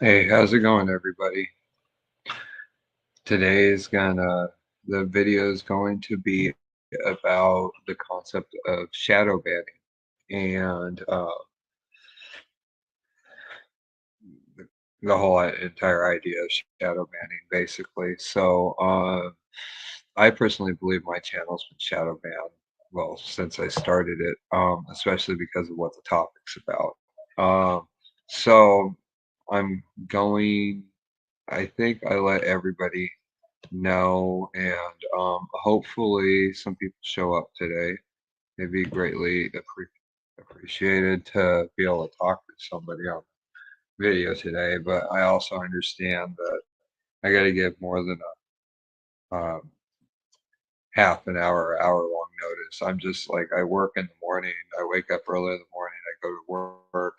Hey, how's it going, everybody? Today is the video is going to be about the concept of shadow banning and the, the whole entire idea of shadow banning, basically. I personally believe my channel's been shadow banned, well, since I started it, especially because of what the topic's about. Um, so I'm going, I think I let everybody know, and hopefully some people show up today. It'd be greatly appreciated to be able to talk to somebody on video today, but I also understand that I got to give more than a half an hour or hour long notice. I'm just like, I work in the morning, I wake up early in the morning, I go to work,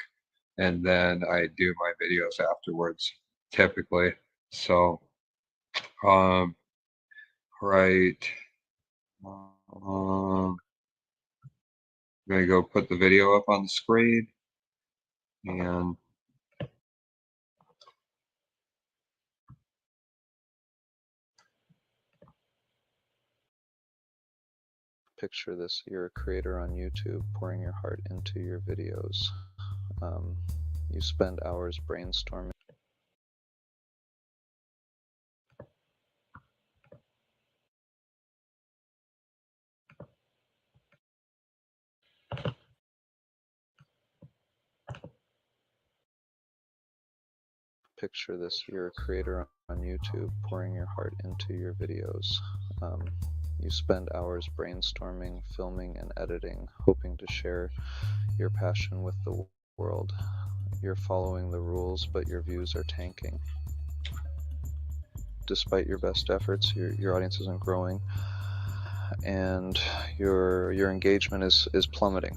and then I do my videos afterwards, typically. So, um, right. I'm gonna go put the video up on the screen and Picture this, you're a creator on YouTube pouring your heart into your videos. You spend hours brainstorming. Picture this, you're a creator on YouTube pouring your heart into your videos. You spend hours brainstorming, filming, and editing, hoping to share your passion with the world. You're following the rules, but your views are tanking. Despite your best efforts, your audience isn't growing, and your engagement is plummeting.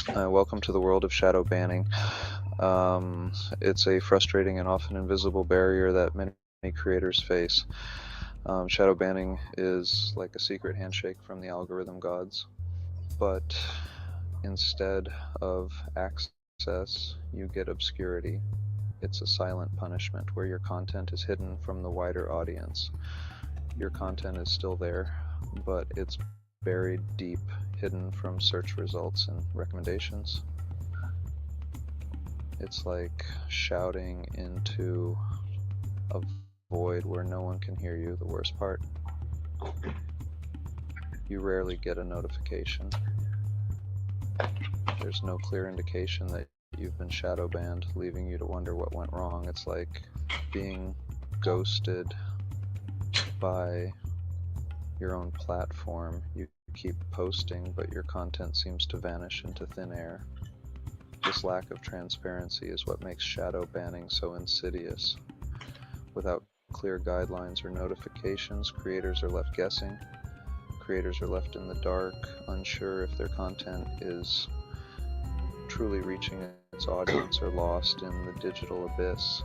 Welcome to the world of shadow banning. It's a frustrating and often invisible barrier that many creators face. Shadow banning is like a secret handshake from the algorithm gods, but instead of access, you get obscurity. It's a silent punishment where your content is hidden from the wider audience. Your content is still there, but it's buried deep, hidden from search results and recommendations. It's like shouting into a void where no one can hear you. The worst part, you rarely get a notification. There's no clear indication that you've been shadow banned, leaving you to wonder what went wrong. It's like being ghosted by your own platform. You keep posting, but your content seems to vanish into thin air. This lack of transparency is what makes shadow banning so insidious. Without clear guidelines or notifications, creators are left guessing. Creators are left in the dark, unsure if their content is truly reaching its audience or lost in the digital abyss.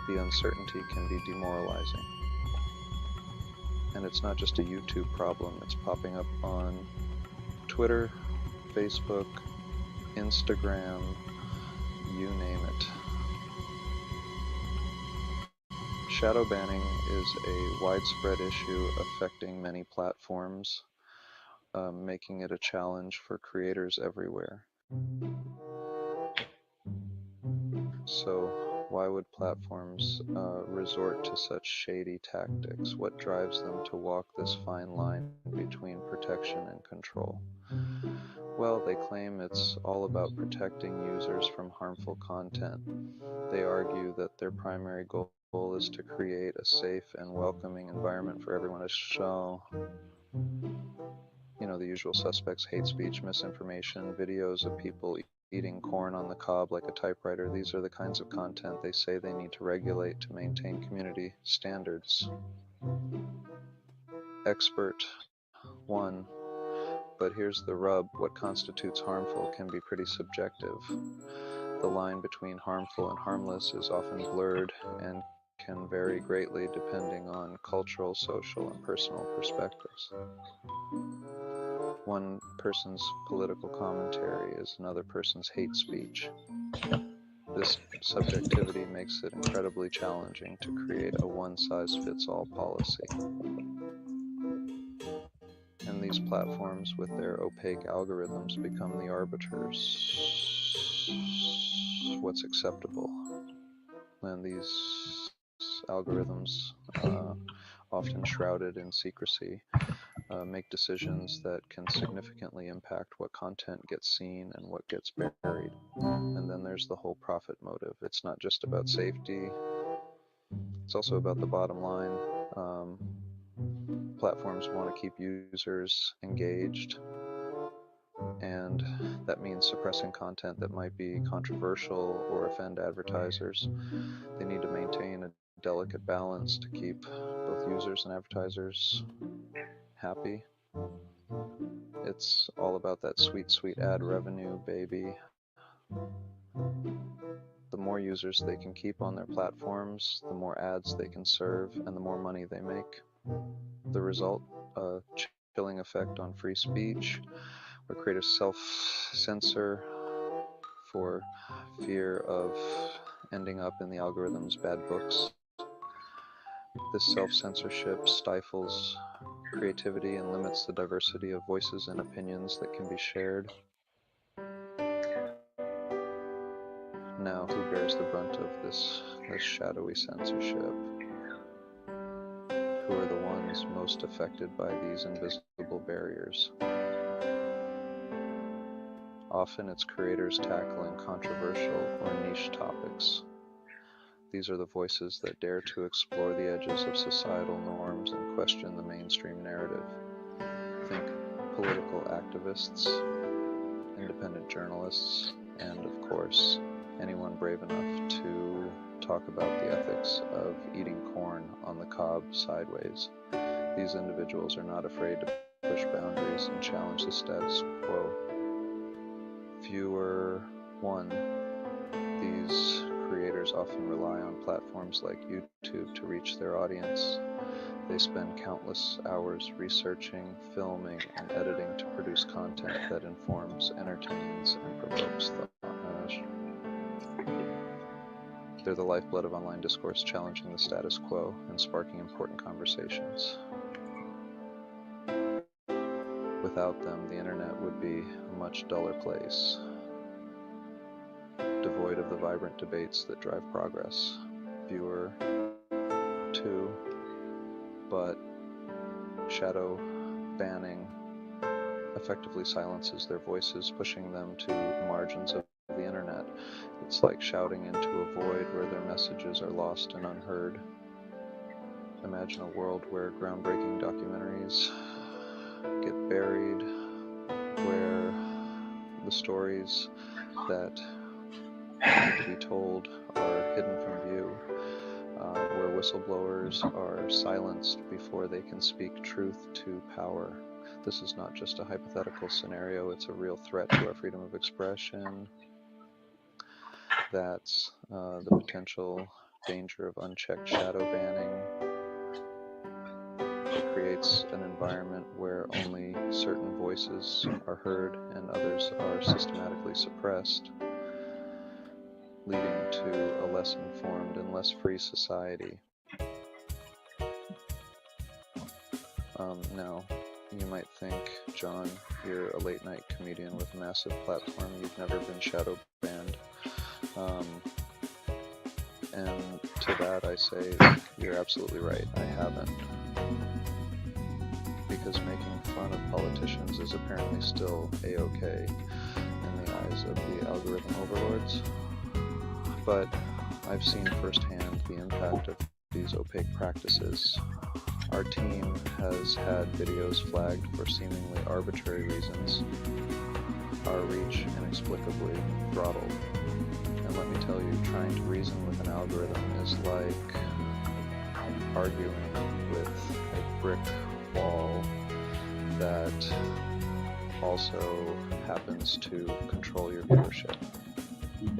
The uncertainty can be demoralizing. And it's not just a YouTube problem, it's popping up on Twitter, Facebook, Instagram, you name it. Shadow banning is a widespread issue affecting many platforms, making it a challenge for creators everywhere. So, why would platforms resort to such shady tactics? What drives them to walk this fine line between protection and control? Well, they claim it's all about protecting users from harmful content. They argue that their primary goal is to create a safe and welcoming environment for everyone to show, the usual suspects: hate speech, misinformation, videos of people eating corn on the cob like a typewriter. These are the kinds of content they say they need to regulate to maintain community standards. Expert 1. But here's the rub: what constitutes harmful can be pretty subjective. The line between harmful and harmless is often blurred and can vary greatly depending on cultural, social, and personal perspectives. One person's political commentary is another person's hate speech. This subjectivity makes it incredibly challenging to create a one-size-fits-all policy. And these platforms with their opaque algorithms become the arbiters. What's acceptable? And these algorithms, often shrouded in secrecy, make decisions that can significantly impact what content gets seen and what gets buried. And then there's the whole profit motive. It's not just about safety, it's also about the bottom line. Platforms want to keep users engaged, and that means suppressing content that might be controversial or offend advertisers. They need to maintain a delicate balance to keep both users and advertisers happy. It's all about that sweet, sweet ad revenue, baby. The more users they can keep on their platforms, the more ads they can serve, and the more money they make. The result, a chilling effect on free speech, where creators self-censor for fear of ending up in the algorithm's bad books. This self-censorship stifles creativity and limits the diversity of voices and opinions that can be shared. Now, who bears the brunt of this shadowy censorship? Who are the ones most affected by these invisible barriers? Often it's creators tackling controversial or niche topics. These are the voices that dare to explore the edges of societal norms and question the mainstream narrative. Think political activists, independent journalists, and of course, anyone brave enough to talk about the ethics of eating corn on the cob sideways. These individuals are not afraid to push boundaries and challenge the status quo. Viewer 1. These creators often rely on platforms like YouTube to reach their audience. They spend countless hours researching, filming, and editing to produce content that informs, entertains, and provokes thought. They're the lifeblood of online discourse, challenging the status quo and sparking important conversations. Without them, the internet would be a much duller place, devoid of the vibrant debates that drive progress. Viewer 2, but shadow banning effectively silences their voices, pushing them to the margins of the internet. It's like shouting into a void where their messages are lost and unheard. Imagine a world where groundbreaking documentaries get buried, where the stories that need to be told are hidden from view, where whistleblowers are silenced before they can speak truth to power. This is not just a hypothetical scenario, it's a real threat to our freedom of expression. That's the potential danger of unchecked shadow banning. It creates an environment where only certain voices are heard and others are systematically suppressed, leading to a less informed and less free society. Now, you might think, John, you're a late night comedian with a massive platform, you've never been shadow banned. And to that I say, you're absolutely right, I haven't. Because making fun of politicians is apparently still a-okay in the eyes of the algorithm overlords. But I've seen firsthand the impact of these opaque practices. Our team has had videos flagged for seemingly arbitrary reasons, our reach inexplicably throttled. And let me tell you, trying to reason with an algorithm is like arguing with a brick wall that also happens to control your viewership.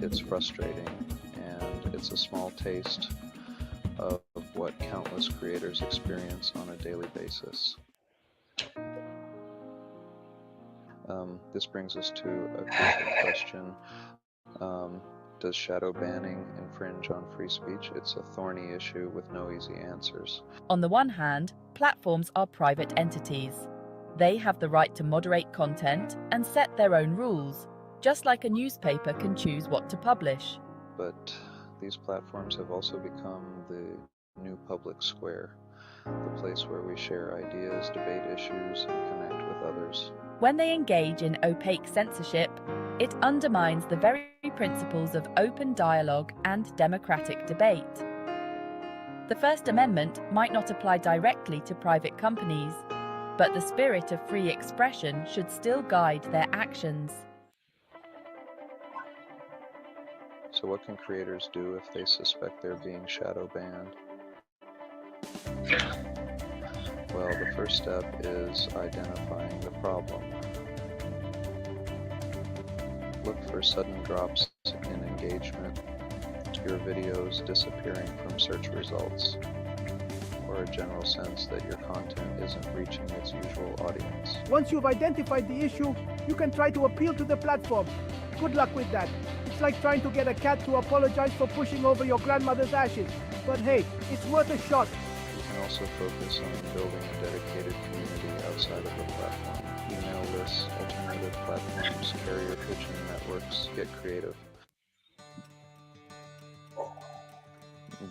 It's frustrating, and it's a small taste of what countless creators experience on a daily basis. This brings us to a crucial question. Does shadow banning infringe on free speech? It's a thorny issue with no easy answers. On the one hand, platforms are private entities. They have the right to moderate content and set their own rules, just like a newspaper can choose what to publish. But these platforms have also become the new public square, the place where we share ideas, debate issues, and connect with others. When they engage in opaque censorship, it undermines the very principles of open dialogue and democratic debate. The First Amendment might not apply directly to private companies, but the spirit of free expression should still guide their actions. So what can creators do if they suspect they're being shadow banned? Well, the first step is identifying the problem. Look for sudden drops in engagement, your videos disappearing from search results, or a general sense that your content isn't reaching its usual audience. Once you've identified the issue, you can try to appeal to the platform. Good luck with that. It's like trying to get a cat to apologize for pushing over your grandmother's ashes. But hey, it's worth a shot. You can also focus on building a dedicated community outside of the platform. Email lists, alternative platforms, carrier pigeon networks, get creative.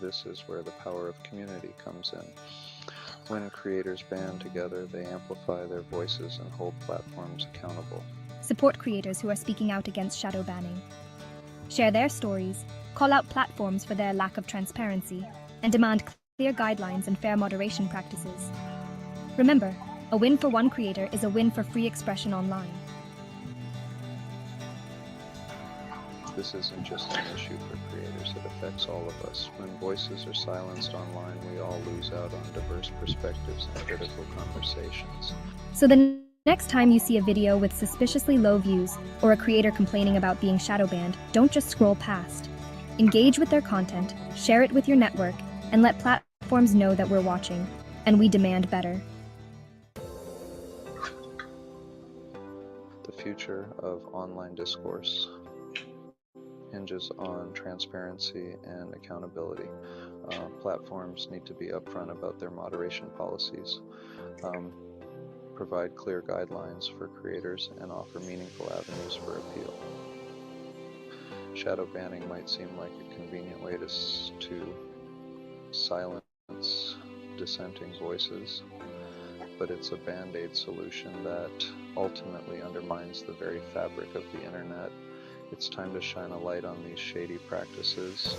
This is where the power of community comes in. When creators band together, they amplify their voices and hold platforms accountable. Support creators who are speaking out against shadow banning. Share their stories, call out platforms for their lack of transparency, and demand clear guidelines and fair moderation practices. Remember, a win for one creator is a win for free expression online. This isn't just an issue for creators, it affects all of us. When voices are silenced online, we all lose out on diverse perspectives and critical conversations. So the next time you see a video with suspiciously low views or a creator complaining about being shadow banned, don't just scroll past. Engage with their content, share it with your network, and let platforms know that we're watching, and we demand better. The future of online discourse hinges on transparency and accountability. Platforms need to be upfront about their moderation policies, provide clear guidelines for creators, and offer meaningful avenues for appeal. Shadow banning might seem like a convenient way to silence dissenting voices, but it's a band-aid solution that ultimately undermines the very fabric of the internet. It's time to shine a light on these shady practices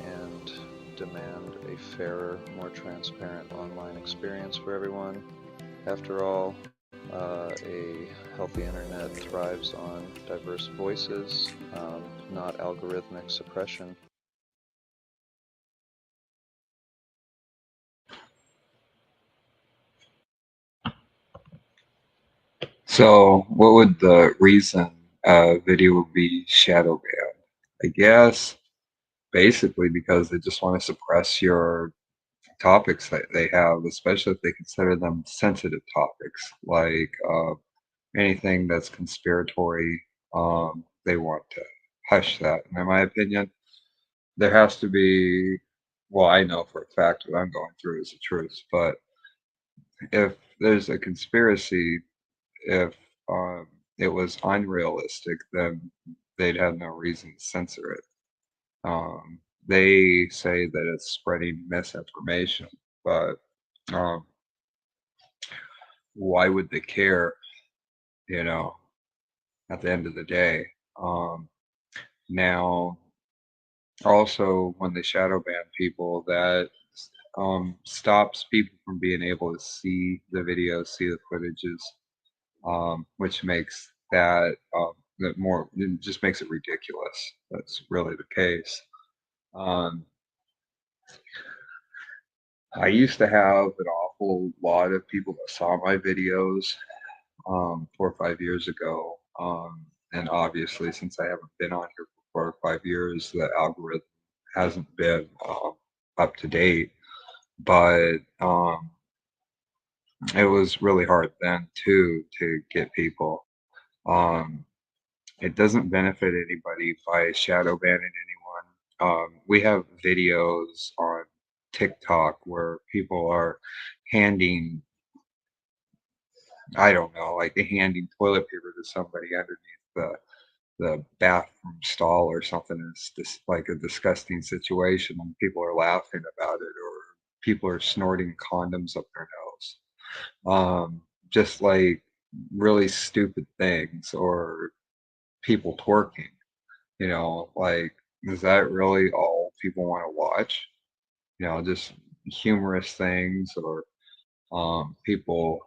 and demand a fairer, more transparent online experience for everyone. After all, a healthy internet thrives on diverse voices, not algorithmic suppression. So, what would the reason a video would be shadow banned? I guess basically because they just want to suppress your topics that they have, especially if they consider them sensitive topics, like anything that's conspiratory. They want to hush that. And in my opinion, there has to be. Well, I know for a fact what I'm going through is the truth, but if there's a conspiracy, if it was unrealistic, then they'd have no reason to censor it. They say that it's spreading misinformation, but um, why would they care? You know, at the end of the day. Now, also, when they shadow ban people, that stops people from being able to see the videos, see the footages, which makes that more, it just makes it ridiculous. That's really the case. Um, I used to have an awful lot of people that saw my videos 4 or 5 years ago. And obviously, since I haven't been on here for 4 or 5 years, the algorithm hasn't been up to date. But it was really hard then too to get people. it doesn't benefit anybody by shadow banning anyone. We have videos on TikTok where people are handing, I don't know, like they handing toilet paper to somebody underneath the bathroom stall or something. It's just like a disgusting situation, and people are laughing about it, or people are snorting condoms up their nose. Just like really stupid things, or people twerking. Like, is that really all people want to watch? Just humorous things, or people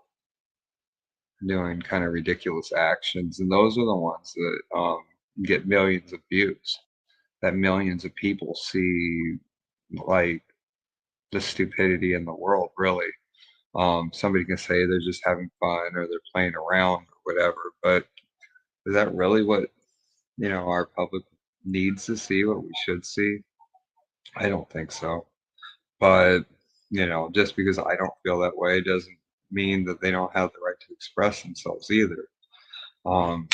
doing kind of ridiculous actions, and those are the ones that get millions of views. That millions of people see, like, the stupidity in the world. Really, somebody can say they're just having fun or they're playing around or whatever, but is that really what our public needs to see? What we should see? I don't think so. But just because I don't feel that way doesn't mean that they don't have the right to express themselves either. Um,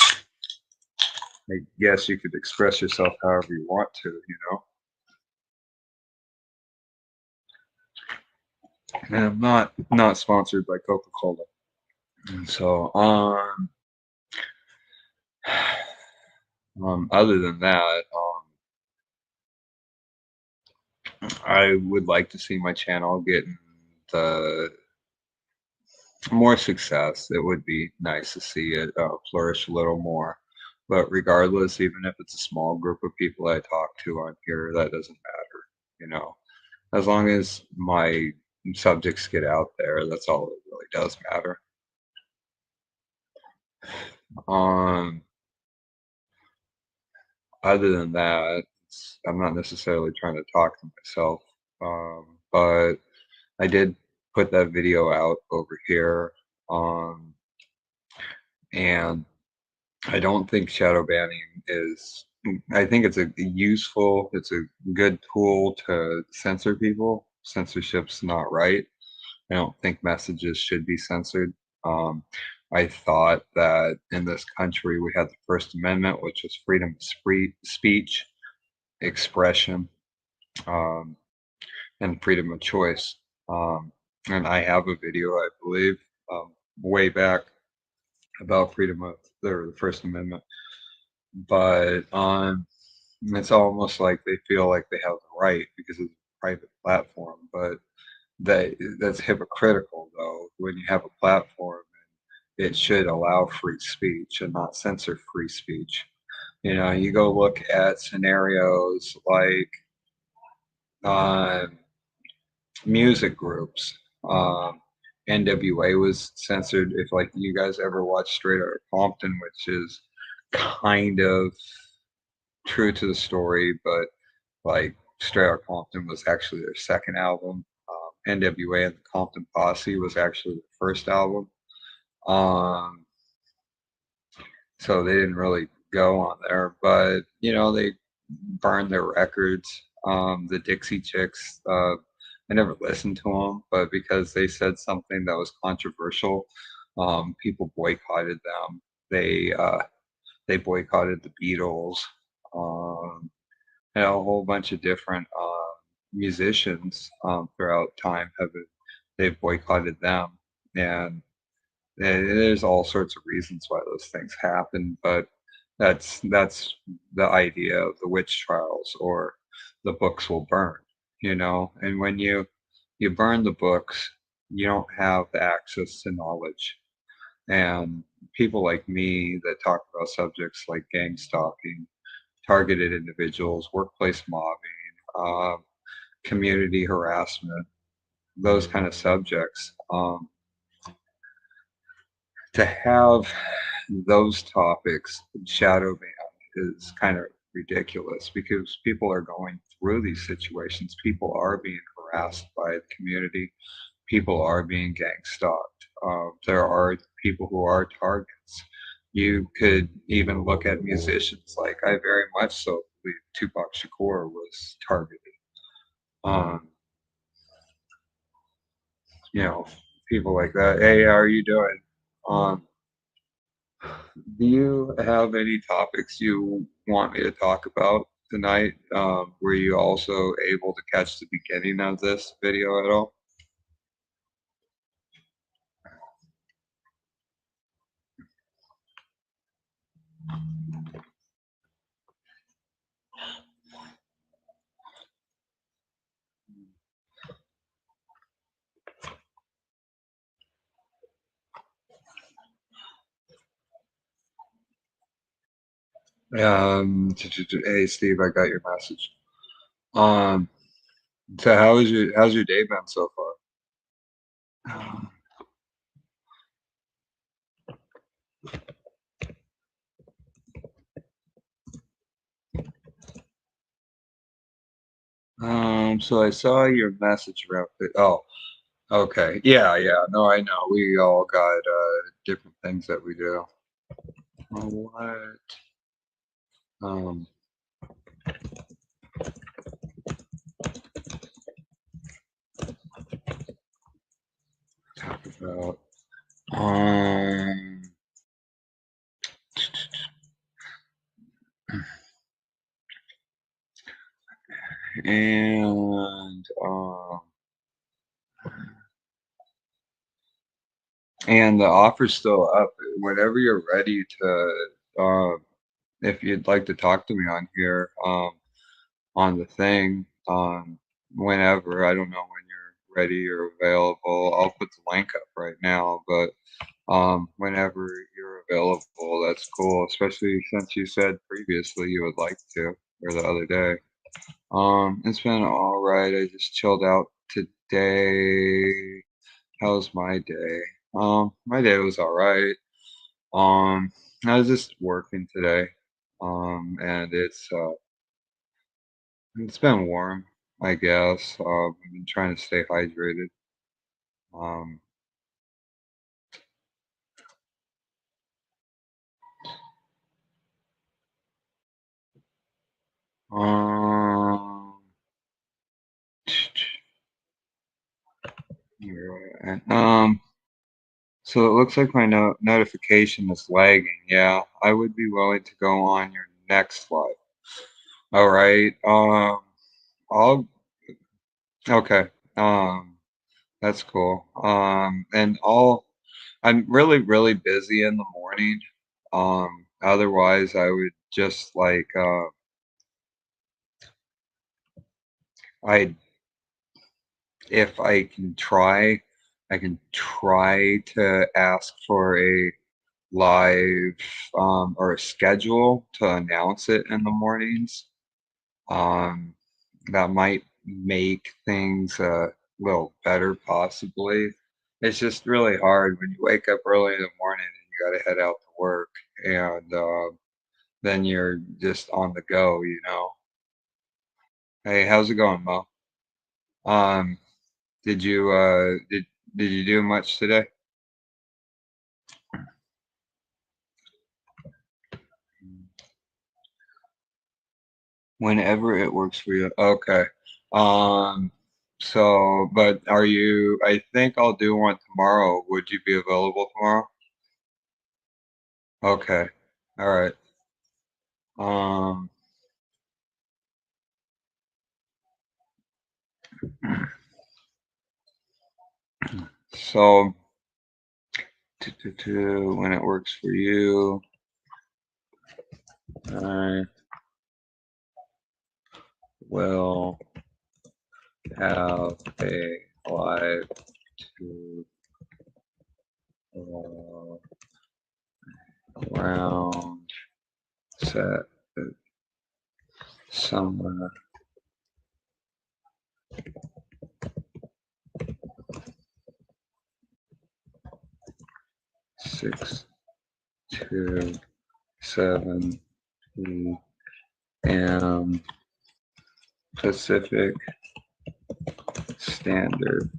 I guess you could express yourself however you want to. And I'm not sponsored by Coca-Cola. And so other than that, I would like to see my channel getting the more success. It would be nice to see it flourish a little more. But regardless, even if it's a small group of people I talk to on here, that doesn't matter. As long as my subjects get out there, that's all that really does matter. Um, Other than that, I'm not necessarily trying to talk to myself, but I did put that video out over here, and I don't think shadow banning is. I think it's it's a good tool to censor people. Censorship's not right. I don't think messages should be censored. Um, I thought that in this country we had the First Amendment, which was freedom of speech, expression, um, and freedom of choice. Um, and I have a video, I believe, way back about freedom of the First Amendment. But it's almost like they feel like they have the right because it's a private platform. But that's hypocritical, though. When you have a platform, it should allow free speech and not censor free speech. You go look at scenarios like music groups. Um, NWA was censored. If like you guys ever watched Straight Outta Compton, which is kind of true to the story, but like Straight Outta Compton was actually their second album. NWA and the Compton Posse was actually the first album. Um, so they didn't really go on there, but they burned their records. The Dixie Chicks, I never listened to them, but because they said something that was controversial, people boycotted them. They boycotted the Beatles, um, and a whole bunch of different musicians throughout time they've boycotted them, and there's all sorts of reasons why those things happen, but that's the idea of the witch trials, or the books will burn. And when you burn the books, you don't have the access to knowledge. And people like me that talk about subjects like gang stalking, targeted individuals, workplace mobbing, community harassment, those kind of subjects, to have those topics shadow banned is kind of ridiculous, because people are going through these situations. People are being harassed by the community. People are being gang stalked. There are people who are targets. You could even look at musicians. Like, I very much so believe Tupac Shakur was targeted. Um, you know, People like that. Hey, how are you doing? Um, Do you have any topics you want me to talk about tonight? Were you also able to catch the beginning of this video at all? Hey Steve, I got your message. Um, so how's your day been so far? So I saw your message around it. Oh, okay. Yeah, yeah. No, I know. We all got different things that we do. What? Um, talk about. Um, and and the offer's still up. Whenever you're ready to, if you'd like to talk to me on here, on the thing, whenever, I don't know when you're ready or available. I'll put the link up right now, but whenever you're available, that's cool, especially since you said previously you would like to, or the other day. It's been all right. I just chilled out today. How's my day? My day was all right. Um, I was just working today. And it's been warm, I guess. I've been trying to stay hydrated. Um, um, Right. So it looks like my notification is lagging. Yeah, I would be willing to go on your next slide. All right. I'll okay. That's cool. I'm really, really busy in the morning. Otherwise I would just like I if I can try to ask for a live or a schedule to announce it in the mornings. Um, that might make things a little better, possibly. It's just really hard when you wake up early in the morning and you got to head out to work, and then you're just on the go, you know. Hey, how's it going, Mo? Um, did you did you do much today? Whenever it works for you. Okay. Um, but I think I'll do one tomorrow. Would you be available tomorrow? Okay. All right. Um, so when it works for you, I will have a live to uh, around set somewhere 6 to 7 p.m. Pacific Standard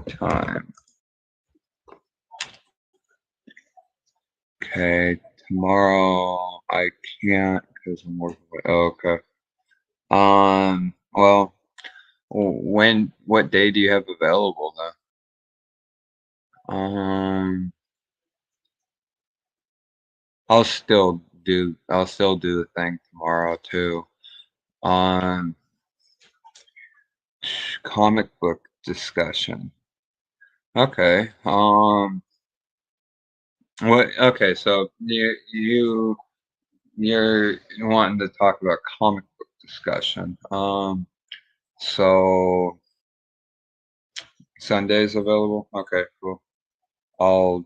Time. Okay, tomorrow I can't because I'm working. Oh, okay. Well, what day do you have available then? I'll still do the thing tomorrow too. On comic book discussion. Okay. Okay, so you're wanting to talk about comic book discussion. So Sunday's available? Okay, cool. I'll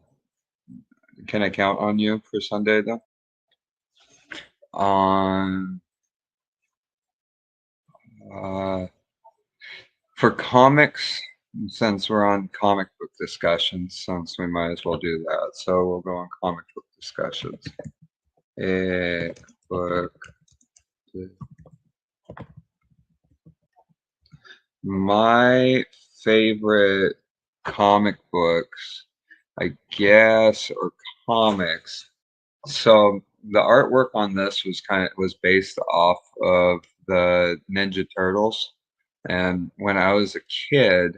Can I count on you for Sunday then? On uh For comics, since we're on comic book discussions, since we might as well do that. So we'll go on comic book discussions. Book. My favorite comic books, I guess, or comics. So the artwork on this was based off of the Ninja Turtles. And when I was a kid,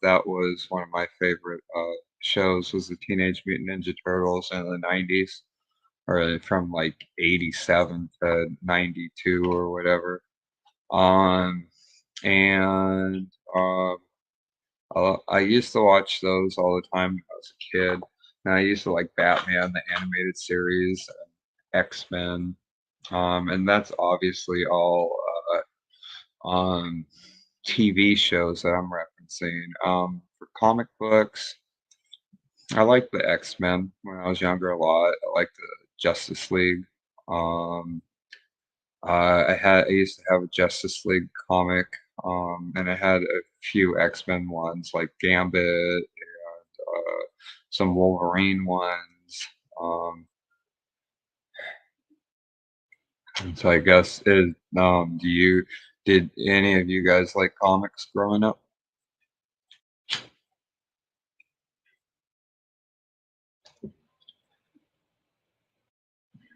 that was one of my favorite shows was the Teenage Mutant Ninja Turtles in the 90s, or from like 87 to 92 or whatever. Um, and I used to watch those all the time when I was a kid. And I used to like Batman, the animated series, X-Men, and that's obviously all TV shows that I'm referencing. For comic books, I liked the X-Men when I was younger a lot. I liked the Justice League. Um, I used to have a Justice League comic, and I had a few X-Men ones like Gambit and some Wolverine ones. Um, so I guess did any of you guys like comics growing up?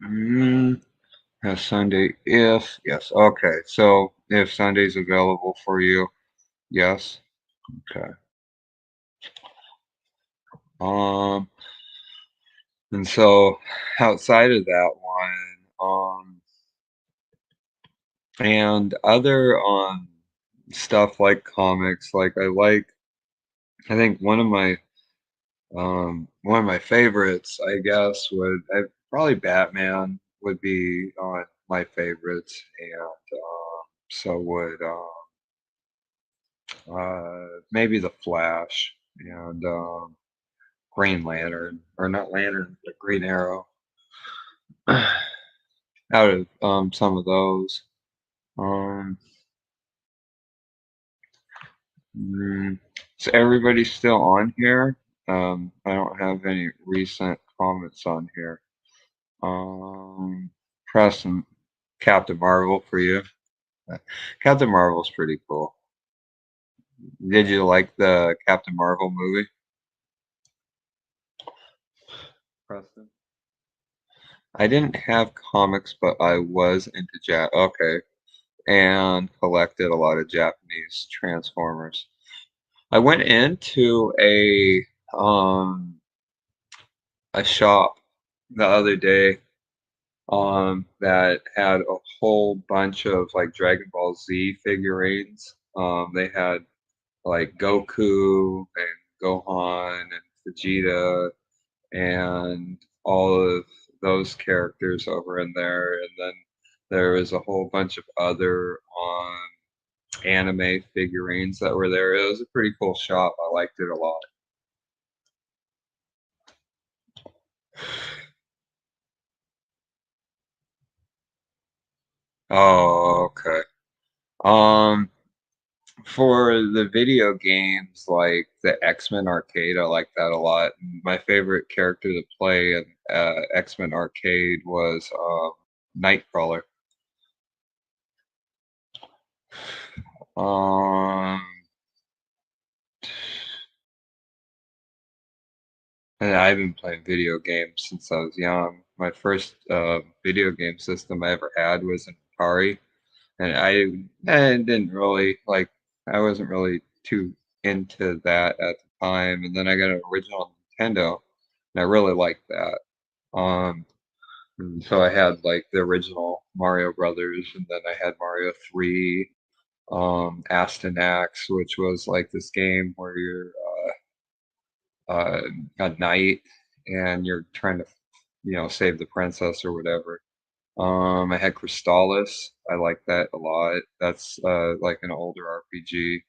Mm, Sunday, if yes, okay. So if Sunday's available for you, yes, okay. Um, and so outside of that one, and other stuff like comics, I think one of my favorites, I guess, probably Batman would be on my favorites, and so would maybe the Flash and Green Lantern, or not Lantern, but Green Arrow. Out of some of those. Um, mm, is everybody still on here? I don't have any recent comments on here. Press and Captain Marvel for you. Captain Marvel's pretty cool. Did you like the Captain Marvel movie, Preston? I didn't have comics, but I was into Okay, and collected a lot of Japanese Transformers. I went into a shop the other day that had a whole bunch of like Dragon Ball Z figurines. They had like Goku and Gohan and Vegeta and all of those characters over in there. And then there was a whole bunch of other anime figurines that were there. It was a pretty cool shop. I liked it a lot. Oh, okay. Um, for the video games like the X-Men Arcade, I like that a lot. My favorite character to play in X-Men Arcade was Nightcrawler. Um, and I've been playing video games since I was young. My first video game system I ever had was an Atari, and I didn't really like. I wasn't really too into that at the time, and then I got an original Nintendo, and I really liked that. Um, And so I had like the original Mario Brothers, and then I had Mario 3, Astyanax, which was like this game where you're uh, a knight and you're trying to, save the princess or whatever. I had Crystallis. I like that a lot. That's like an older RPG.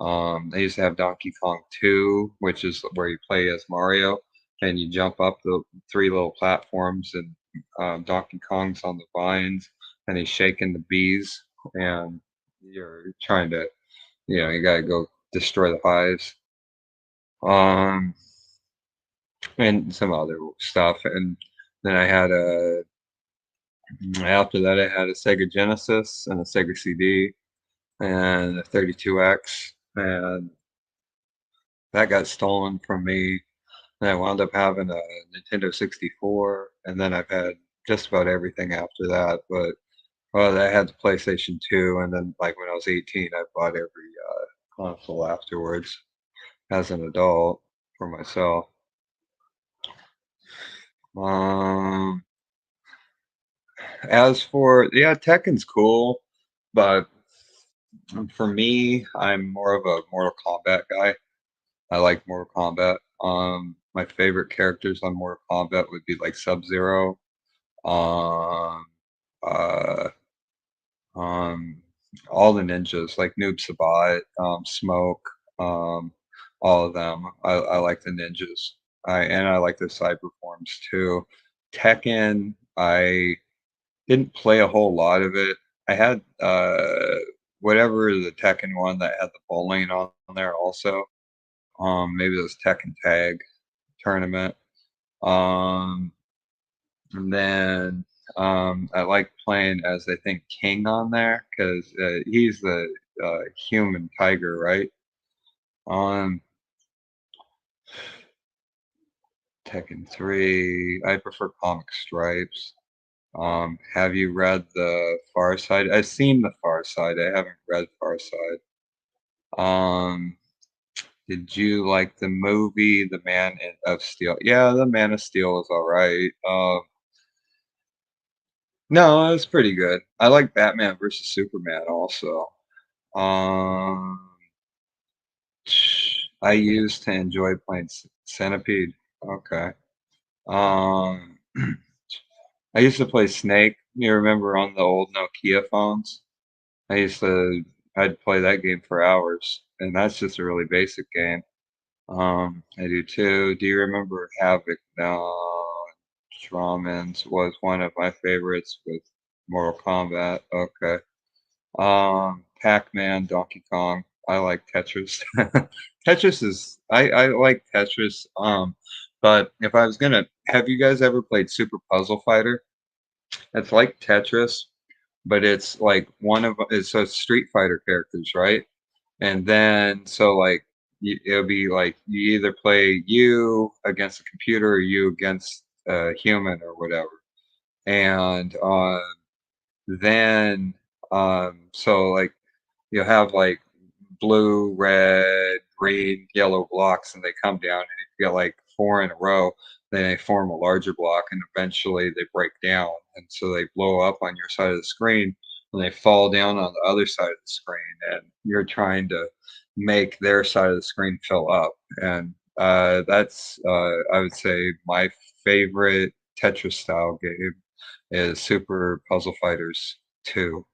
I used to have Donkey Kong 2, which is where you play as Mario and you jump up the three little platforms, and Donkey Kong's on the vines and he's shaking the bees, and you're trying to, you gotta go destroy the hives. Um, and some other stuff. And then after that, I had a Sega Genesis and a Sega CD and a 32X, and that got stolen from me. And I wound up having a Nintendo 64, and then I've had just about everything after that. But well, I had the PlayStation 2, and then like when I was 18, I bought every console afterwards as an adult for myself. Um, as for yeah, Tekken's cool, but for me, I'm more of a Mortal Kombat guy. I like Mortal Kombat. My favorite characters on Mortal Kombat would be like Sub-Zero, um, uh, um, all the ninjas like Noob Sabat, Smoke, um, all of them. I like the ninjas. I like the cyber forms too. Tekken, I didn't play a whole lot of it. I had whatever the Tekken one that had the bowling on there also. Maybe it was Tekken Tag Tournament. Um, and then I like playing as I think King on there because he's the human tiger, right? Um, Tekken 3. I prefer Comic Stripes. Have you read the Far Side? I've seen the Far Side. I haven't read Far Side. Um, did you like the movie The of Steel? Yeah, The Man of Steel is all right. No, it's pretty good. I like Batman versus Superman also. Um, I used to enjoy playing Centipede. Okay. Um, I used to play Snake. You remember on the old Nokia phones? I used to, I'd play that game for hours, and that's just a really basic game. I do too. Do you remember Havoc? No, Strawman's was one of my favorites with Mortal Kombat. Okay. Pac-Man, Donkey Kong. I like Tetris. Tetris is I like Tetris. But if I was gonna, have you guys ever played Super Puzzle Fighter? It's like Tetris, but it's like so it's Street Fighter characters, right? And then so like it'll be like you either play you against a computer or you against a human or whatever. And then so like you have like blue, red, green, yellow blocks, and they come down, and if you get like four in a row, then they form a larger block, and eventually they break down, and so they blow up on your side of the screen, and they fall down on the other side of the screen, and you're trying to make their side of the screen fill up, and that's I would say my favorite Tetris style game is Super Puzzle Fighters 2.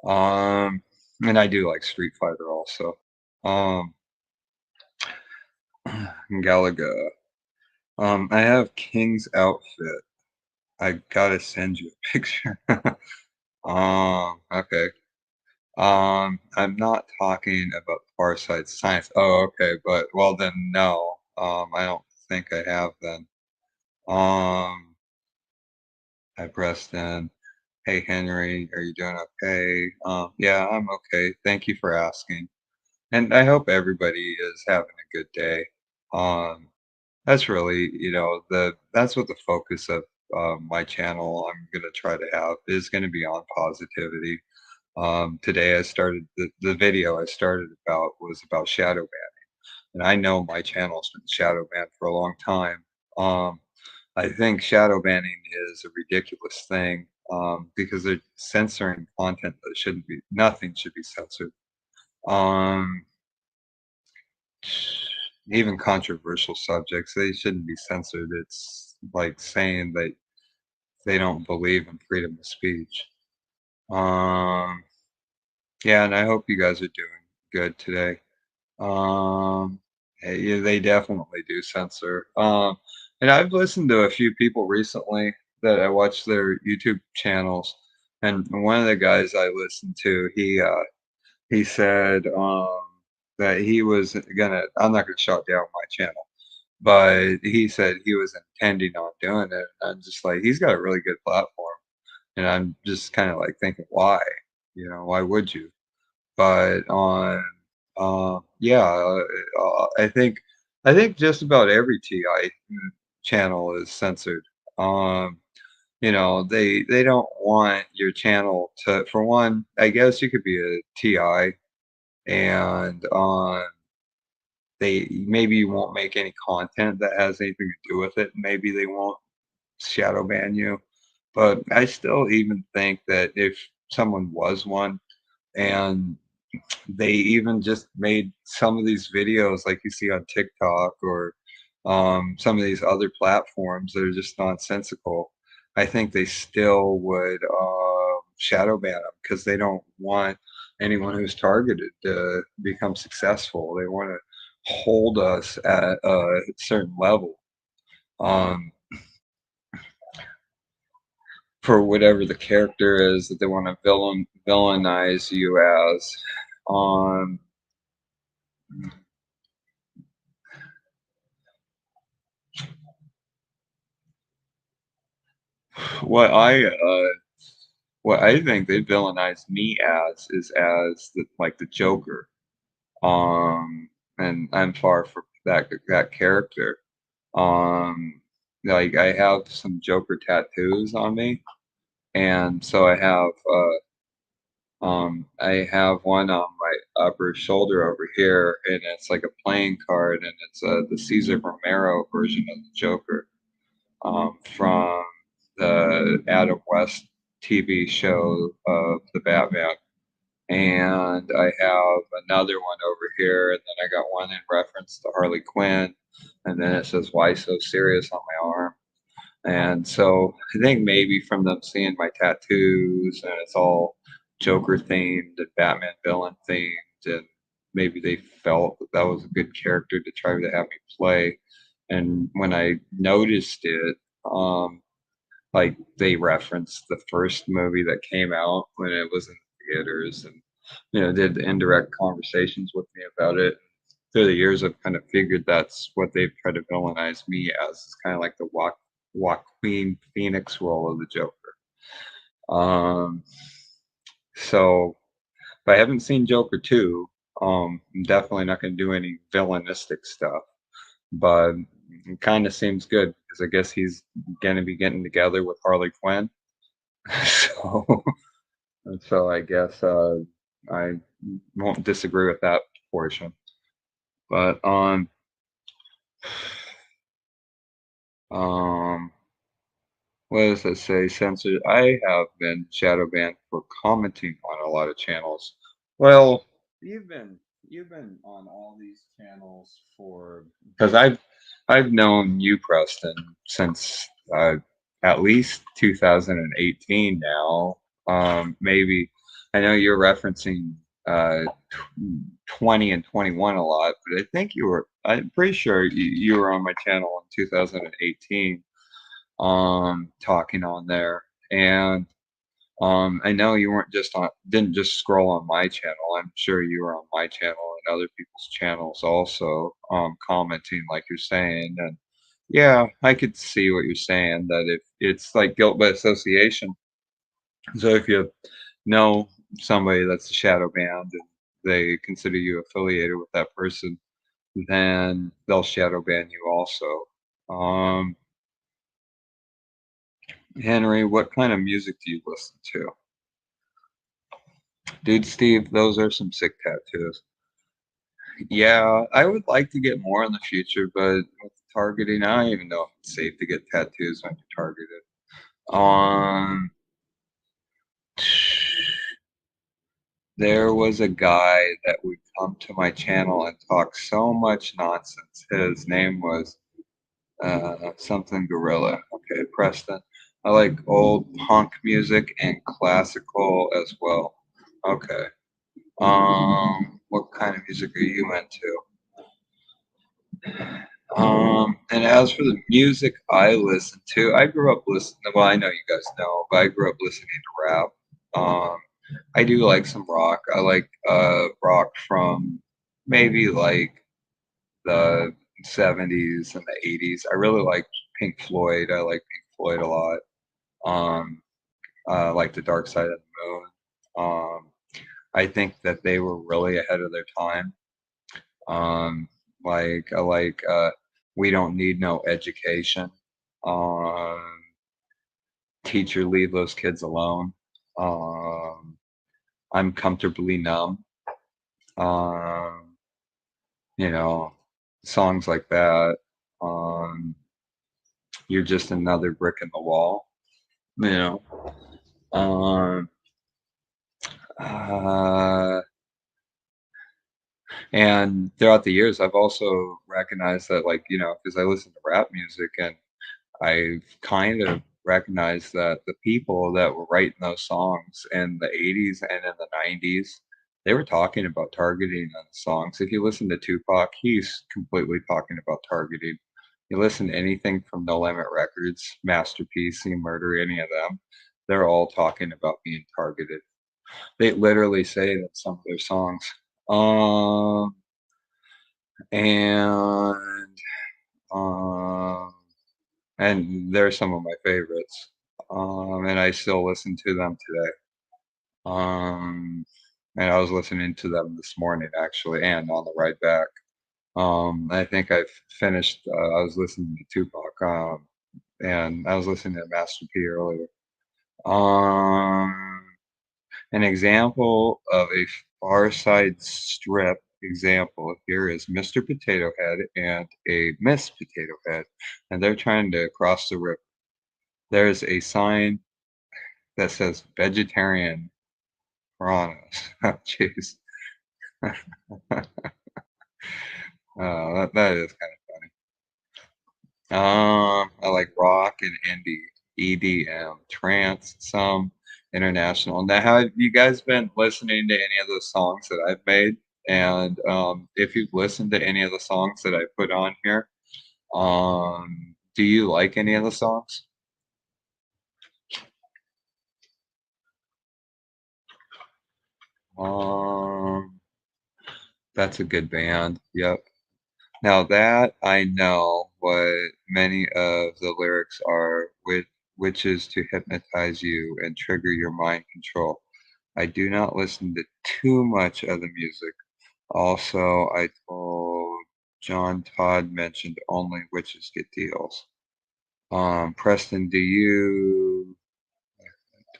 Um, and I do like Street Fighter also. Um, Galaga. I have King's outfit. I gotta send you a picture. Okay. I'm not talking about Farsight Science. Oh, okay, but well then no. I don't think I have then. Um, I pressed in. Hey Henry, are you doing okay? Yeah, I'm okay. Thank you for asking. And I hope everybody is having a good day. Um, that's really, that's what the focus of my channel I'm gonna try to have is gonna be on positivity. Today I started the video I started about was about shadow banning, and I know my channel's been shadow banned for a long time. Um, I think shadow banning is a ridiculous thing, because they're censoring content that shouldn't be. Nothing should be censored. Um, Even controversial subjects, they shouldn't be censored. It's like saying that they don't believe in freedom of speech. Um, yeah, and I hope you guys are doing good today. Um, yeah, they definitely do censor. And I've listened to a few people recently that I watch their YouTube channels, and one of the guys I listened to, he said that he was gonna. I'm not gonna shut down my channel, but he said he was intending on doing it. I'm just like, he's got a really good platform, and I'm just kind of like thinking, why? You know, why would you? But on, yeah, I think just about every TI channel is censored. Um, you know, they don't want your channel to. For one, I guess you could be a TI, and they maybe you won't make any content that has anything to do with it. Maybe they won't shadow ban you, but I still even think that if someone was one and they even just made some of these videos like you see on TikTok or some of these other platforms that are just nonsensical, I think they still would shadow ban them because they don't want anyone who's targeted to become successful. They want to hold us at a certain level, um, for whatever the character is that they want to villainize you as. Um, what I what I think they villainized me as is as the Joker. And I'm far from that character. Um, like I have some Joker tattoos on me, and so I have one on my upper shoulder over here, and it's like a playing card, and it's the Cesar Romero version of the Joker, from the Adam West TV show of the Batman. And I have another one over here, and then I got one in reference to Harley Quinn, and then it says "Why so serious" on my arm. And so I think maybe from them seeing my tattoos and it's all Joker themed and Batman villain themed, and maybe they felt that that was a good character to try to have me play. And when I noticed it, like they referenced the first movie that came out when it was in theaters, and did indirect conversations with me about it. Through the years, I've kind of figured that's what they've tried to villainize me as. It's kind of like the Joaquin Phoenix role of the Joker. Um, so if I haven't seen Joker 2, I'm definitely not going to do any villainistic stuff. But it kind of seems good because I guess he's going to be getting together with Harley Quinn. so, so I guess I won't disagree with that portion. But um, what does it say? Censored. I have been shadow banned for commenting on a lot of channels. Well, you've been on all these channels for because I've known you, Preston, since at least 2018 now. Maybe I know you're referencing 20 and 21 a lot, but I think I'm pretty sure you were on my channel in 2018, talking on there. And I know you weren't just didn't just scroll on my channel. I'm sure you were on my channel and other people's channels also, commenting like you're saying. And yeah, I could see what you're saying, that if it's like guilt by association. So if you know somebody that's a shadow banned and they consider you affiliated with that person, then they'll shadow ban you also. Um, Henry, what kind of music do you listen to? Dude, Steve, those are some sick tattoos. Yeah, I would like to get more in the future, but with targeting. I don't even know if it's safe to get tattoos when you're targeted. Um, there was a guy that would come to my channel and talk so much nonsense. His name was something Gorilla. Okay, Preston. I like old punk music and classical as well. Okay. What kind of music are you into? And as for the music I listen to, I grew up listening. Well, I know you guys know, but I grew up listening to rap. Um, I do like some rock. I like rock from maybe like the 70s and the 80s. I really like Pink Floyd. I like Pink Floyd a lot. Um, I like the Dark Side of the Moon. I think that they were really ahead of their time. Um, like I like We Don't Need No Education. Um, Teacher, Leave Those Kids Alone. Um, I'm Comfortably Numb. Um, you know, songs like that. Um, You're Just Another Brick in the Wall. You know. Um, uh, and throughout the years, I've also recognized that, like, because I listen to rap music, and I've kind of recognized that the people that were writing those songs in the 80s and in the 90s, they were talking about targeting on the songs. If you listen to Tupac, he's completely talking about targeting. You listen to anything from No Limit Records, Masterpiece, C Murder, any of them, they're all talking about being targeted. They literally say that some of their songs. Um, and um, and they're some of my favorites. And I still listen to them today. And I was listening to them this morning actually, and on the ride back. I think I've finished. I was listening to Tupac, and I was listening to Master P earlier. Um, an example of a Far Side strip example here is Mr. Potato Head and a Miss Potato Head, and they're trying to cross the river. There's a sign that says vegetarian piranhas. Oh, jeez. That is kind of funny. I like rock and indie, EDM, trance, some international. Now, have you guys been listening to any of the songs that I've made? And if you've listened to any of the songs that I put on here, do you like any of the songs? Um, that's a good band. Yep. Now that I know what many of the lyrics are, which is to hypnotize you and trigger your mind control. I do not listen to too much of the music. Also, I told John Todd mentioned only witches get deals. Preston, do you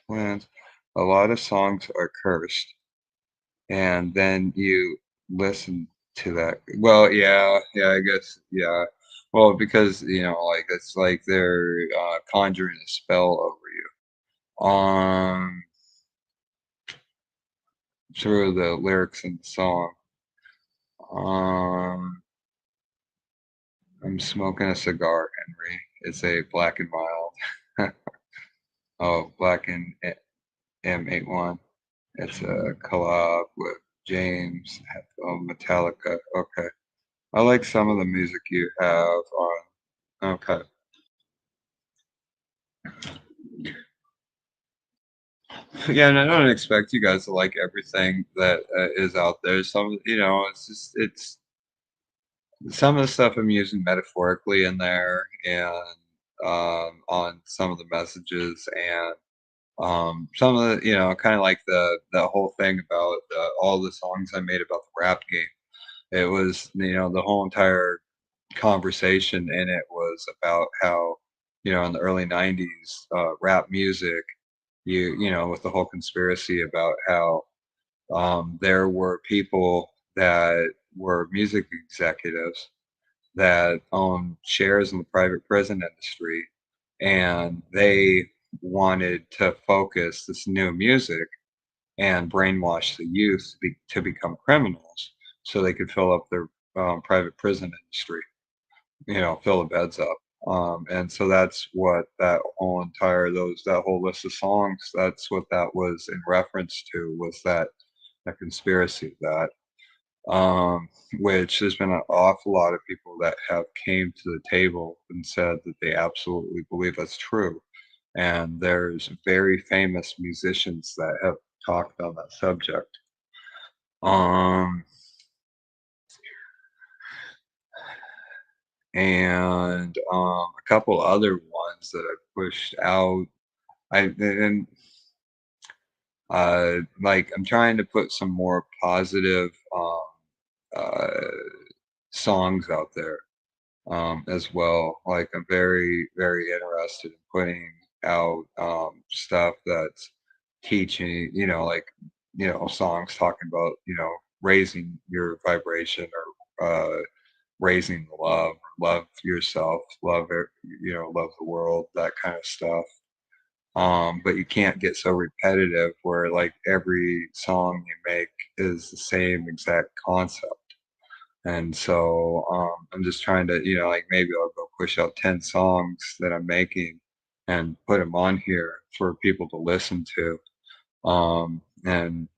twins? A lot of songs are cursed, and then you listen to that. Well, yeah, I guess, yeah. Well, because like it's like they're conjuring a spell over you. Through the lyrics in the song. Um, I'm smoking a cigar, Henry. It's a Black and Mild. Oh, Black and M81. It's a collab with James Metallica. Okay. I like some of the music you have on. Okay. Yeah, and I don't expect you guys to like everything that is out there. It's just it's some of the stuff I'm using metaphorically in there, and on some of the messages, and some of the kind of like the whole thing about all the songs I made about the rap game. It was the whole entire conversation in it was about how in the early 90s rap music, with the whole conspiracy about how there were people that were music executives that own shares in the private prison industry, and they wanted to focus this new music and brainwash the youth to become criminals so they could fill up their private prison industry, fill the beds up. And so that's what that that whole list of songs, that's what that was in reference to, was that conspiracy of that. Which there's been an awful lot of people that have came to the table and said that they absolutely believe that's true. And there's very famous musicians that have talked on that subject. Um, and a couple other ones that I pushed out. Like I'm trying to put some more positive uh, songs out there as well. Like I'm very, very interested in putting out stuff that's teaching, songs talking about, raising your vibration, or raising the love yourself, love the world, that kind of stuff. But you can't get so repetitive where like every song you make is the same exact concept. And so I'm just trying to, like maybe I'll go push out 10 songs that I'm making and put them on here for people to listen to. And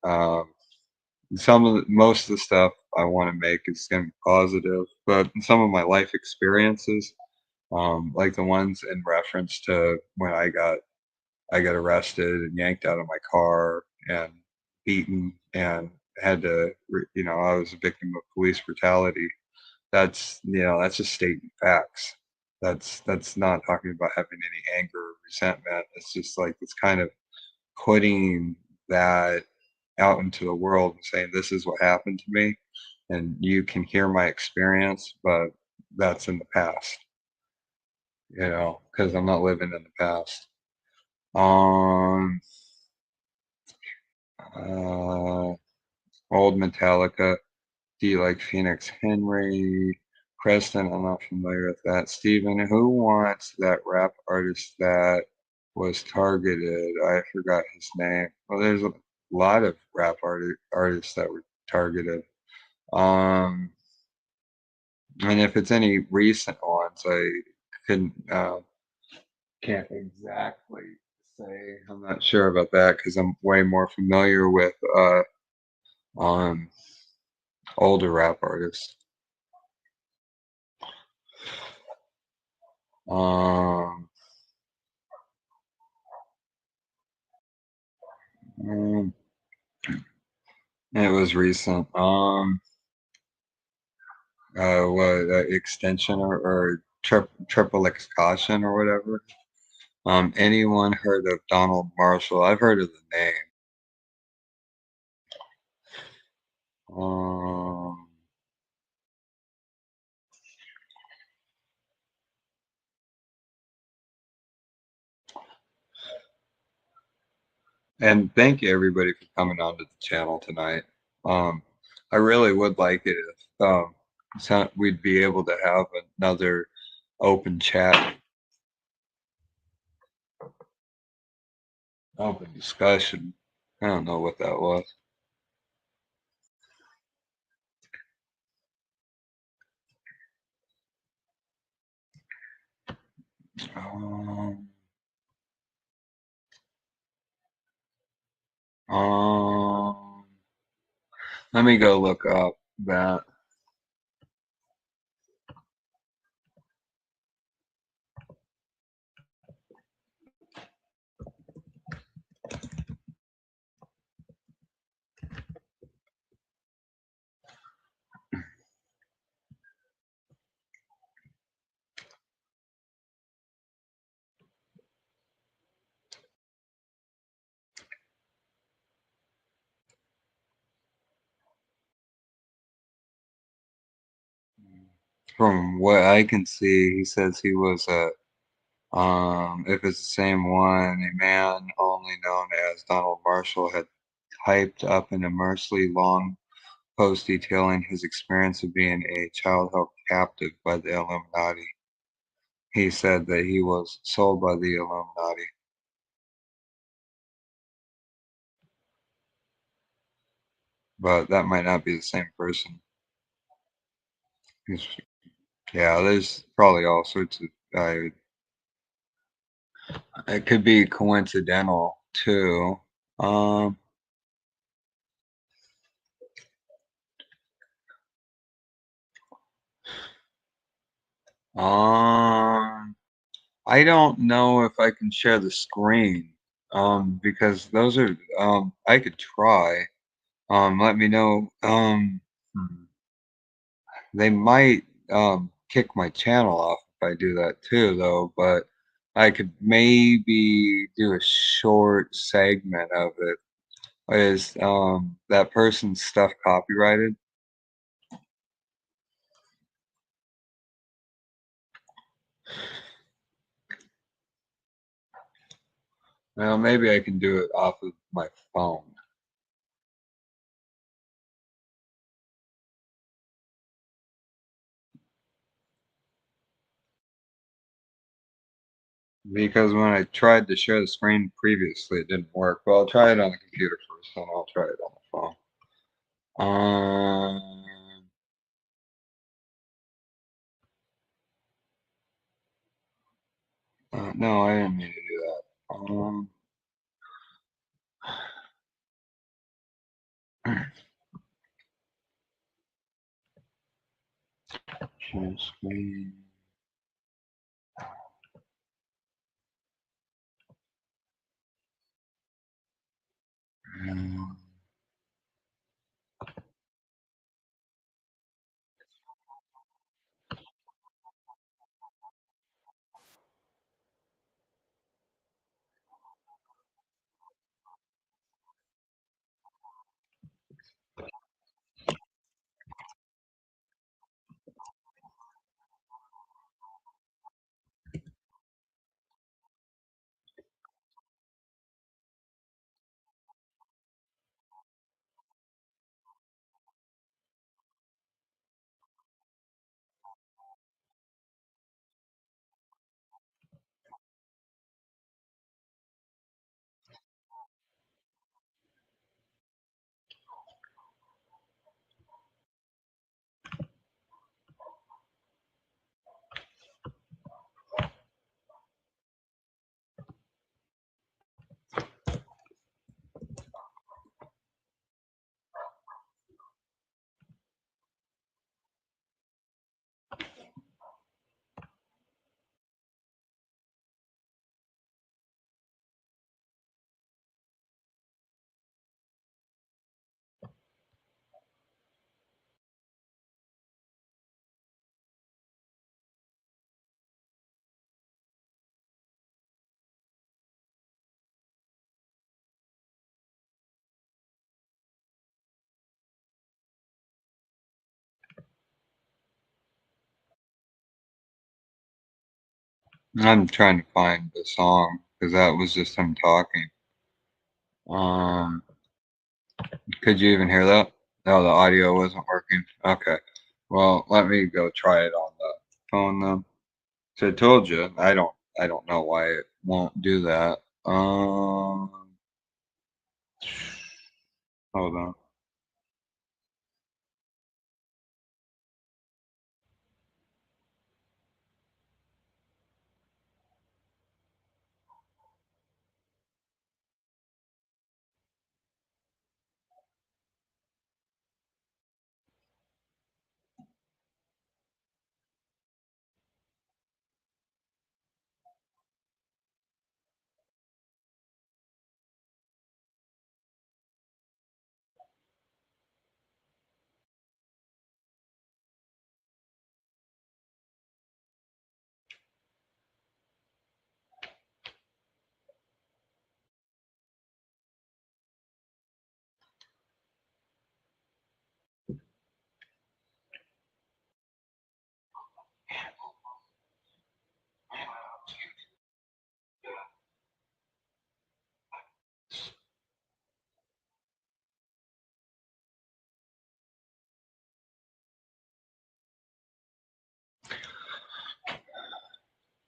most of the stuff I want to make is going to be positive, but some of my life experiences, like the ones in reference to when I got arrested and yanked out of my car and beaten and had to, I was a victim of police brutality. That's just stating facts. That's not talking about having any anger or resentment. It's just like it's kind of putting that out into the world and saying this is what happened to me, and you can hear my experience, but that's in the past, because I'm not living in the past. Um, uh, Old Metallica. Do you like Phoenix Henry? Preston, I'm not familiar with that. Steven, who wants that rap artist that was targeted? I forgot his name. Well, there's a lot of artists that were targeted. Um, and if it's any recent ones, I couldn't can't exactly say. I'm not sure about that because I'm way more familiar with um older rap artists. Um, um, it was recent. What extension or triple X caution or whatever. Anyone heard of Donald Marshall? I've heard of the name. Um, and thank you everybody for coming onto the channel tonight. I really would like it if we'd be able to have another open chat, open discussion. I don't know what that was. Um, um, Let me go look up that. From what I can see, he says he was if it's the same one, a man only known as Donald Marshall had typed up an immensely long post detailing his experience of being a child health captive by the Illuminati. He said that he was sold by the Illuminati. But that might not be the same person. He's, yeah, there's probably all sorts of. It could be coincidental too. Um, um, I don't know if I can share the screen. Because those are. I could try. Let me know. They might kick my channel off if I do that too, though. But I could maybe do a short segment of it. Is that person's stuff copyrighted? Well, maybe I can do it off of my phone. Because when I tried to share the screen previously, it didn't work. Well, I'll try it on the computer first, then I'll try it on the phone. No, I didn't mean to do that. Share screen. Um, I'm trying to find the song because that was just him talking. Um, could you even hear that? No, the audio wasn't working. Okay. Well, let me go try it on the phone then. So I told you, I don't know why it won't do that. Hold on.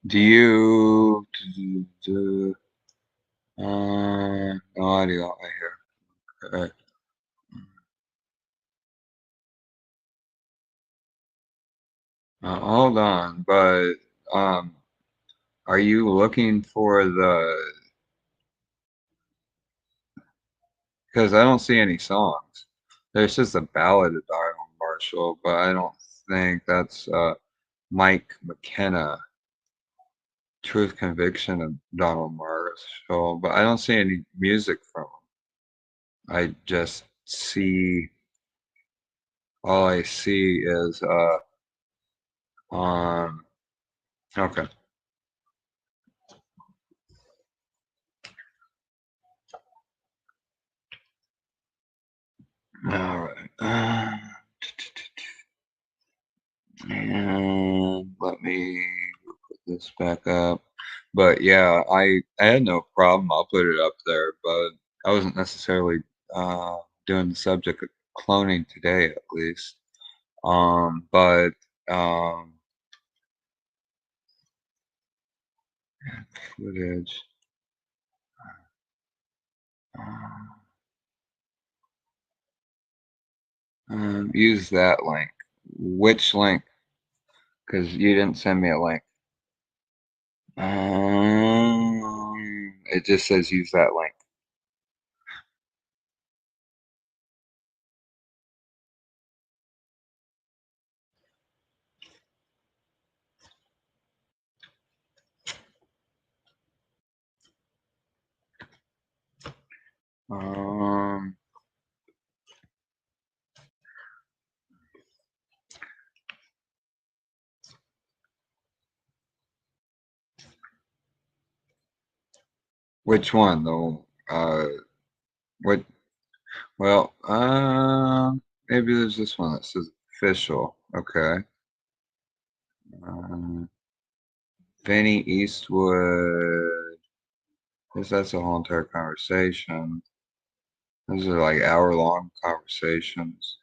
Do you? No audio right here. Alright. Hold on, but um, are you looking for the? Because I don't see any songs. There's just a ballad of Donald Marshall, but I don't think that's Mike McKenna, Truth Conviction of Donald Marshall, but I don't see any music from him. I just see all I see is um okay. All right. And let me put this back up. But yeah, I had no problem. I'll put it up there, but I wasn't necessarily doing the subject of cloning today, at least. But um, footage. Use that link. Which link? Because you didn't send me a link. It just says use that link. Um, which one though? What? Well, maybe there's this one that says official. Okay. Vinny Eastwood. Guess that's a whole entire conversation. Those are like hour-long conversations.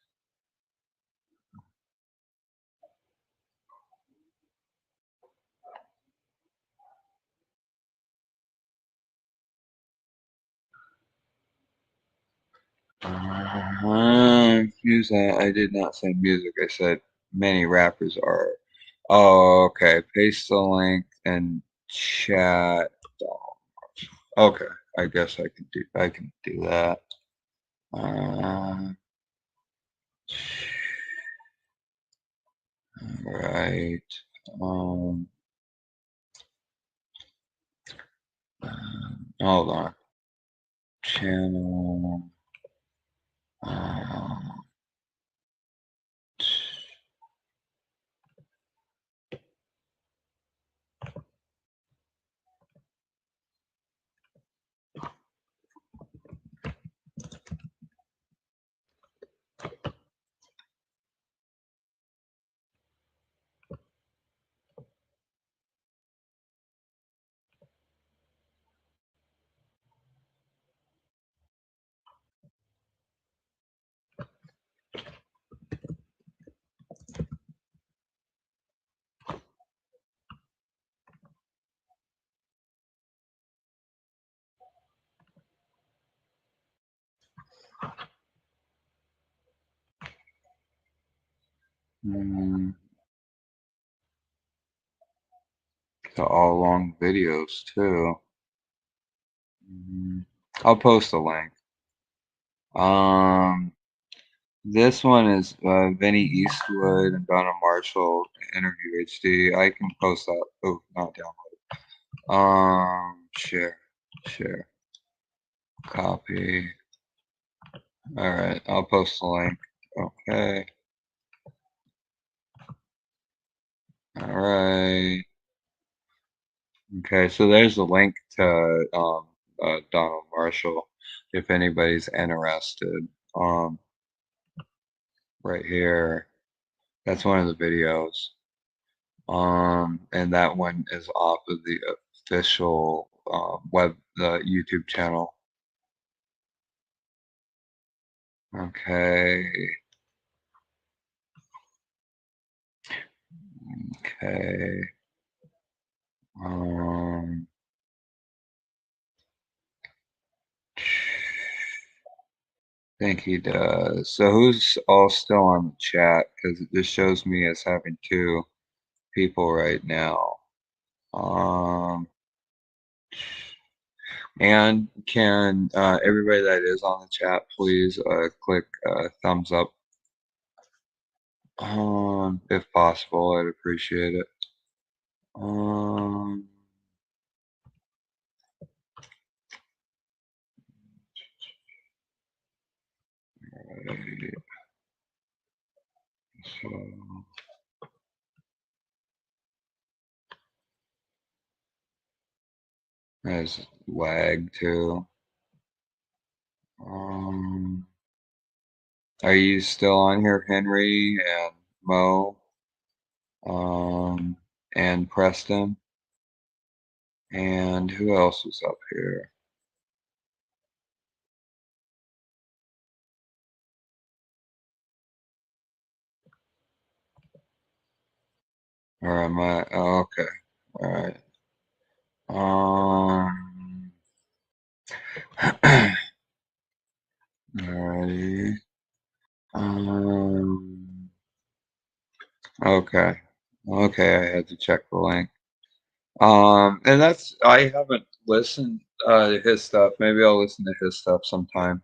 Music. I did not say music. I said many rappers are. Oh, okay. Paste the link and chat. Okay. I guess I can do that. Right. Um, hold on. Channel. Um, mm, to all long videos too. I'll post a link. Um, this one is Vinny Eastwood and Donna Marshall interview HD. I can post that. Oh, not download. Share, copy. All right, I'll post the link. Okay. All right. Okay, so there's a link to Donald Marshall if anybody's interested. Right here. That's one of the videos. And that one is off of the official the YouTube channel. Okay. Okay. Um, I think he does. So who's all still on the chat? Because it just shows me as having two people right now. And can everybody that is on the chat please click thumbs up if possible. I'd appreciate it. Um, right, so there's lag too. Um, are you still on here, Henry and Mo, and Preston? And who else is up here? Or am I? Oh, okay. All right. Alrighty. Um, okay. Okay, I had to check the link. And that's I haven't listened to his stuff. Maybe I'll listen to his stuff sometime.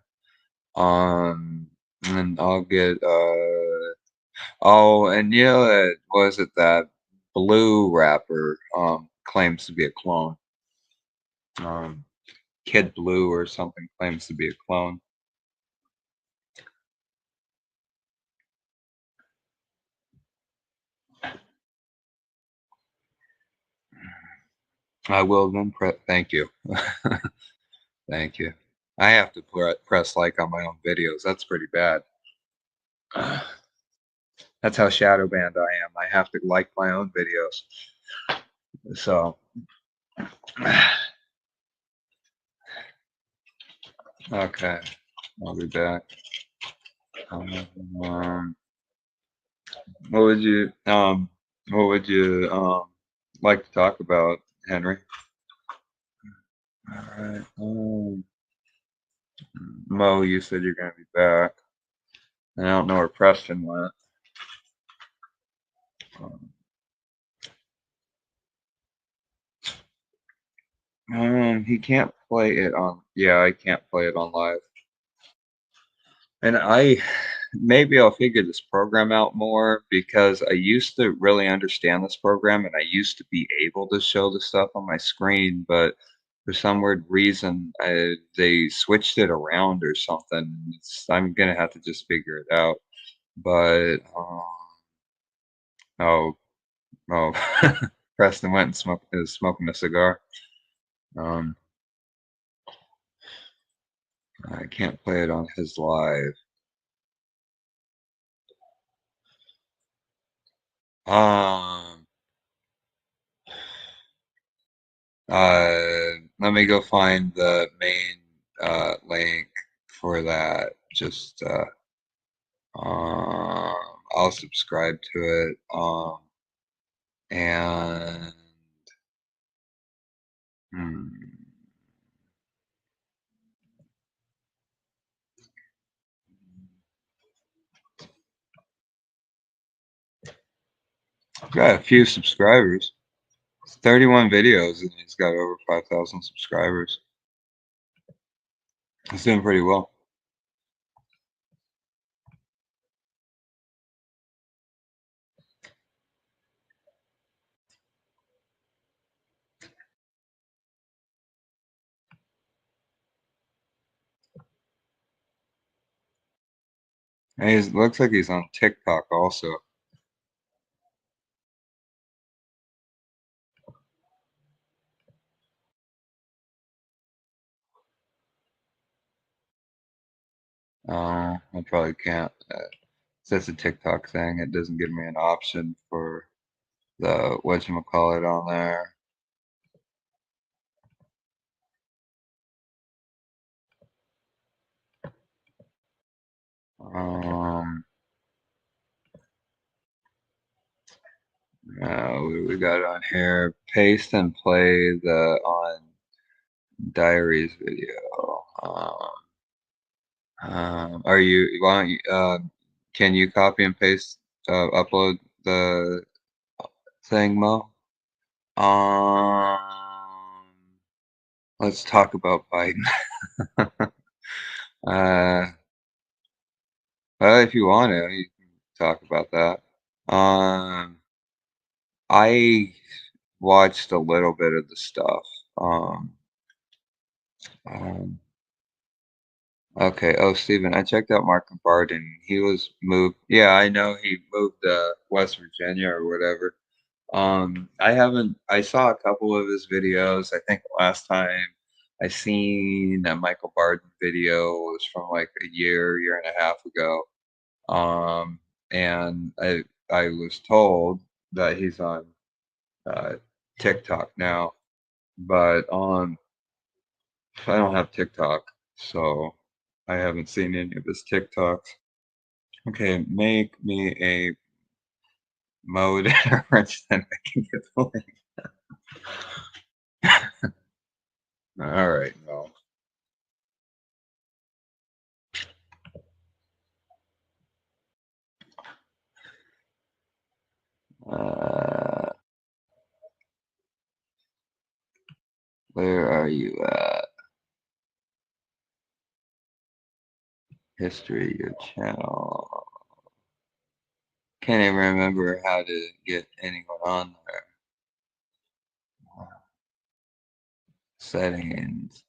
And I'll get oh, and yeah, was it that blue rapper claims to be a clone. Um, Kid Blue or something claims to be a clone. I will then thank you. Thank you. I have to press like on my own videos. That's pretty bad. That's how shadow banned I am. I have to like my own videos. So, okay, I'll be back. Um, what would you like to talk about, Henry? All right. Mo, you said you're gonna be back. I don't know where Preston went. He can't play it on. Yeah, I can't play it on live. And maybe I'll figure this program out more because I used to really understand this program and I used to be able to show the stuff on my screen, but for some weird reason, they switched it around or something. I'm gonna have to just figure it out. But oh, oh, Preston went and is smoking a cigar. Um, I can't play it on his live. Um, Let me go find the main link for that. Just I'll subscribe to it. And hmm, got a few subscribers. 31 videos, and he's got over 5,000 subscribers. He's doing pretty well. And he looks like he's on TikTok also. I probably can't. That's a TikTok thing. It doesn't give me an option for the whatchamacallit on there. Um, what do we got on here? Paste and play the on diaries video. Are you? Why don't you? Can you copy and paste? Upload the thing, Mo. Um, let's talk about Biden. uh, well, if you want to, you can talk about that. I watched a little bit of the stuff. Um, um, okay. Oh, Steven, I checked out Mark Barden. He was moved. Yeah, I know he moved to West Virginia or whatever. I haven't. I saw a couple of his videos. I think last time I seen a Michael Barden video was from like a year and a half ago. Um, and I was told that he's on uh, TikTok now, but I don't have TikTok, so I haven't seen any of his TikToks. Okay, make me a mode wrench, then I can get the link. All right, well. Uh, where are you at? History, your channel. Can't even remember how to get anyone on there. Settings.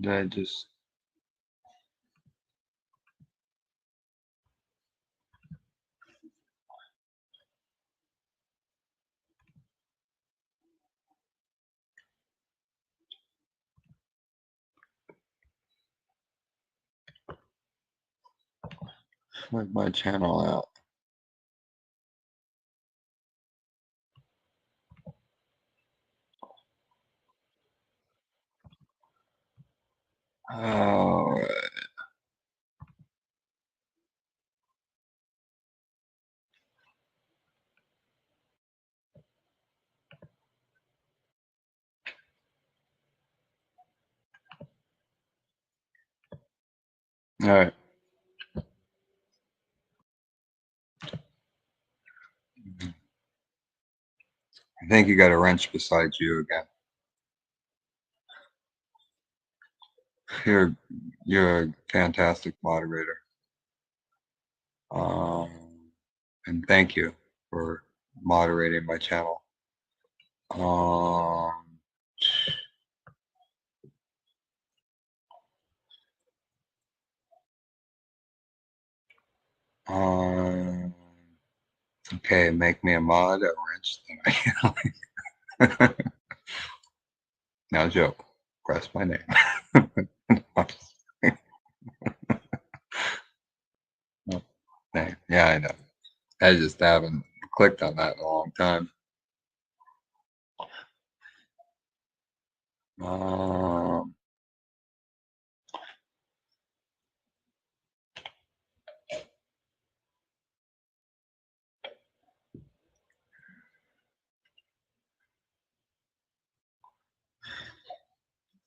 I just. Where's my channel out? All right. I think you got a wrench beside you again. You're you're a fantastic moderator. Um, and thank you for moderating my channel. Um, um, okay, make me a mod, a wrench. Now, joke. Press my name. Name. Yeah, I know. I just haven't clicked on that in a long time. Um,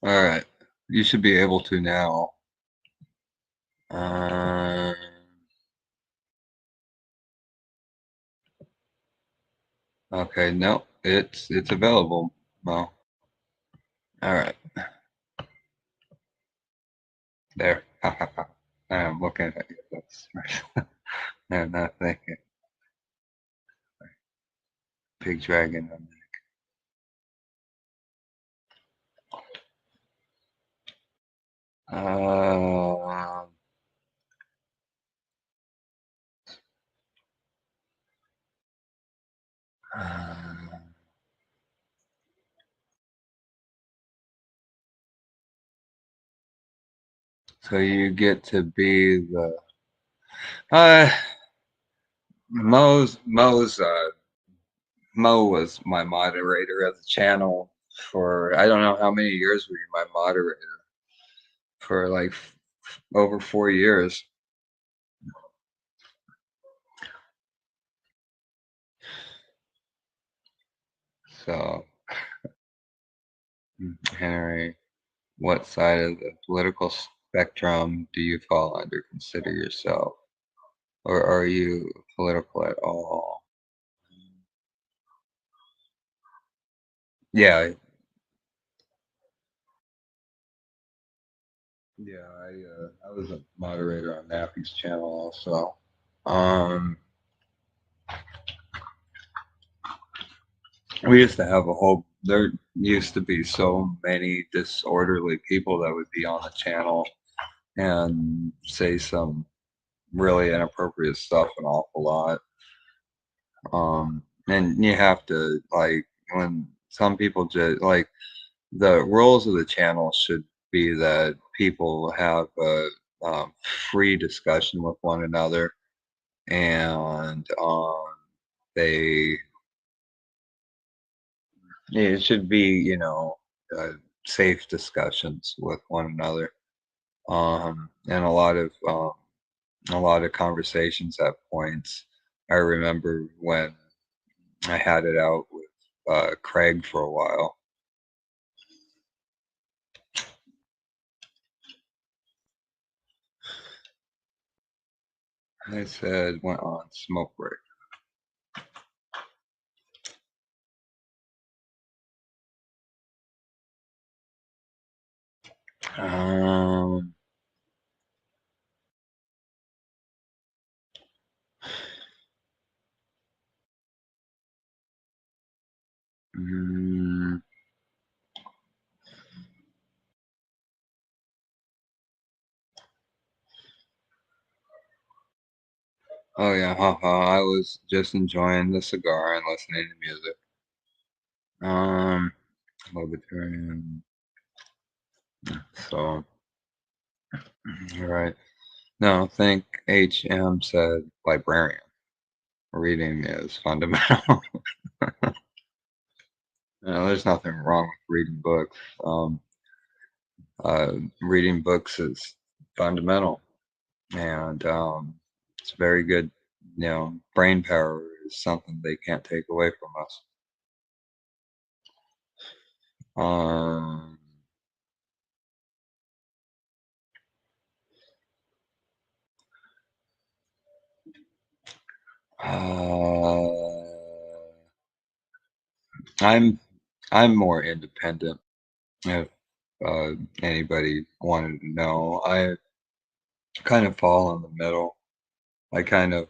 all right. You should be able to now. Um, okay, no, it's available. Well, all right. There. I'm looking at you. That's I'm not thinking. Big dragon. Um, So you get to be the uh Mo was my moderator of the channel for I don't know how many years were you my moderator for like over 4 years. So Henry, what side of the political spectrum do you fall under? Consider yourself, or are you political at all? Yeah, yeah. I was a moderator on Nappy's channel also. Um, we used to have a whole. There used to be so many disorderly people that would be on the channel and say some really inappropriate stuff an awful lot. And you have to like when some people just like the rules of the channel should be that people have a free discussion with one another and they it should be safe discussions with one another and a lot of conversations at points. I remember when I had it out with Craig for a while. I said went on smoke break. Um, mm, oh yeah, haha. I was just enjoying the cigar and listening to music. Um, Libertarian. So, you're right. No, I think HM said librarian. Reading is fundamental. There's nothing wrong with reading books. Reading books is fundamental, and it's very good. Brain power is something they can't take away from us. Um, uh, I'm I'm more independent. If anybody wanted to know, I kind of fall in the middle. I kind of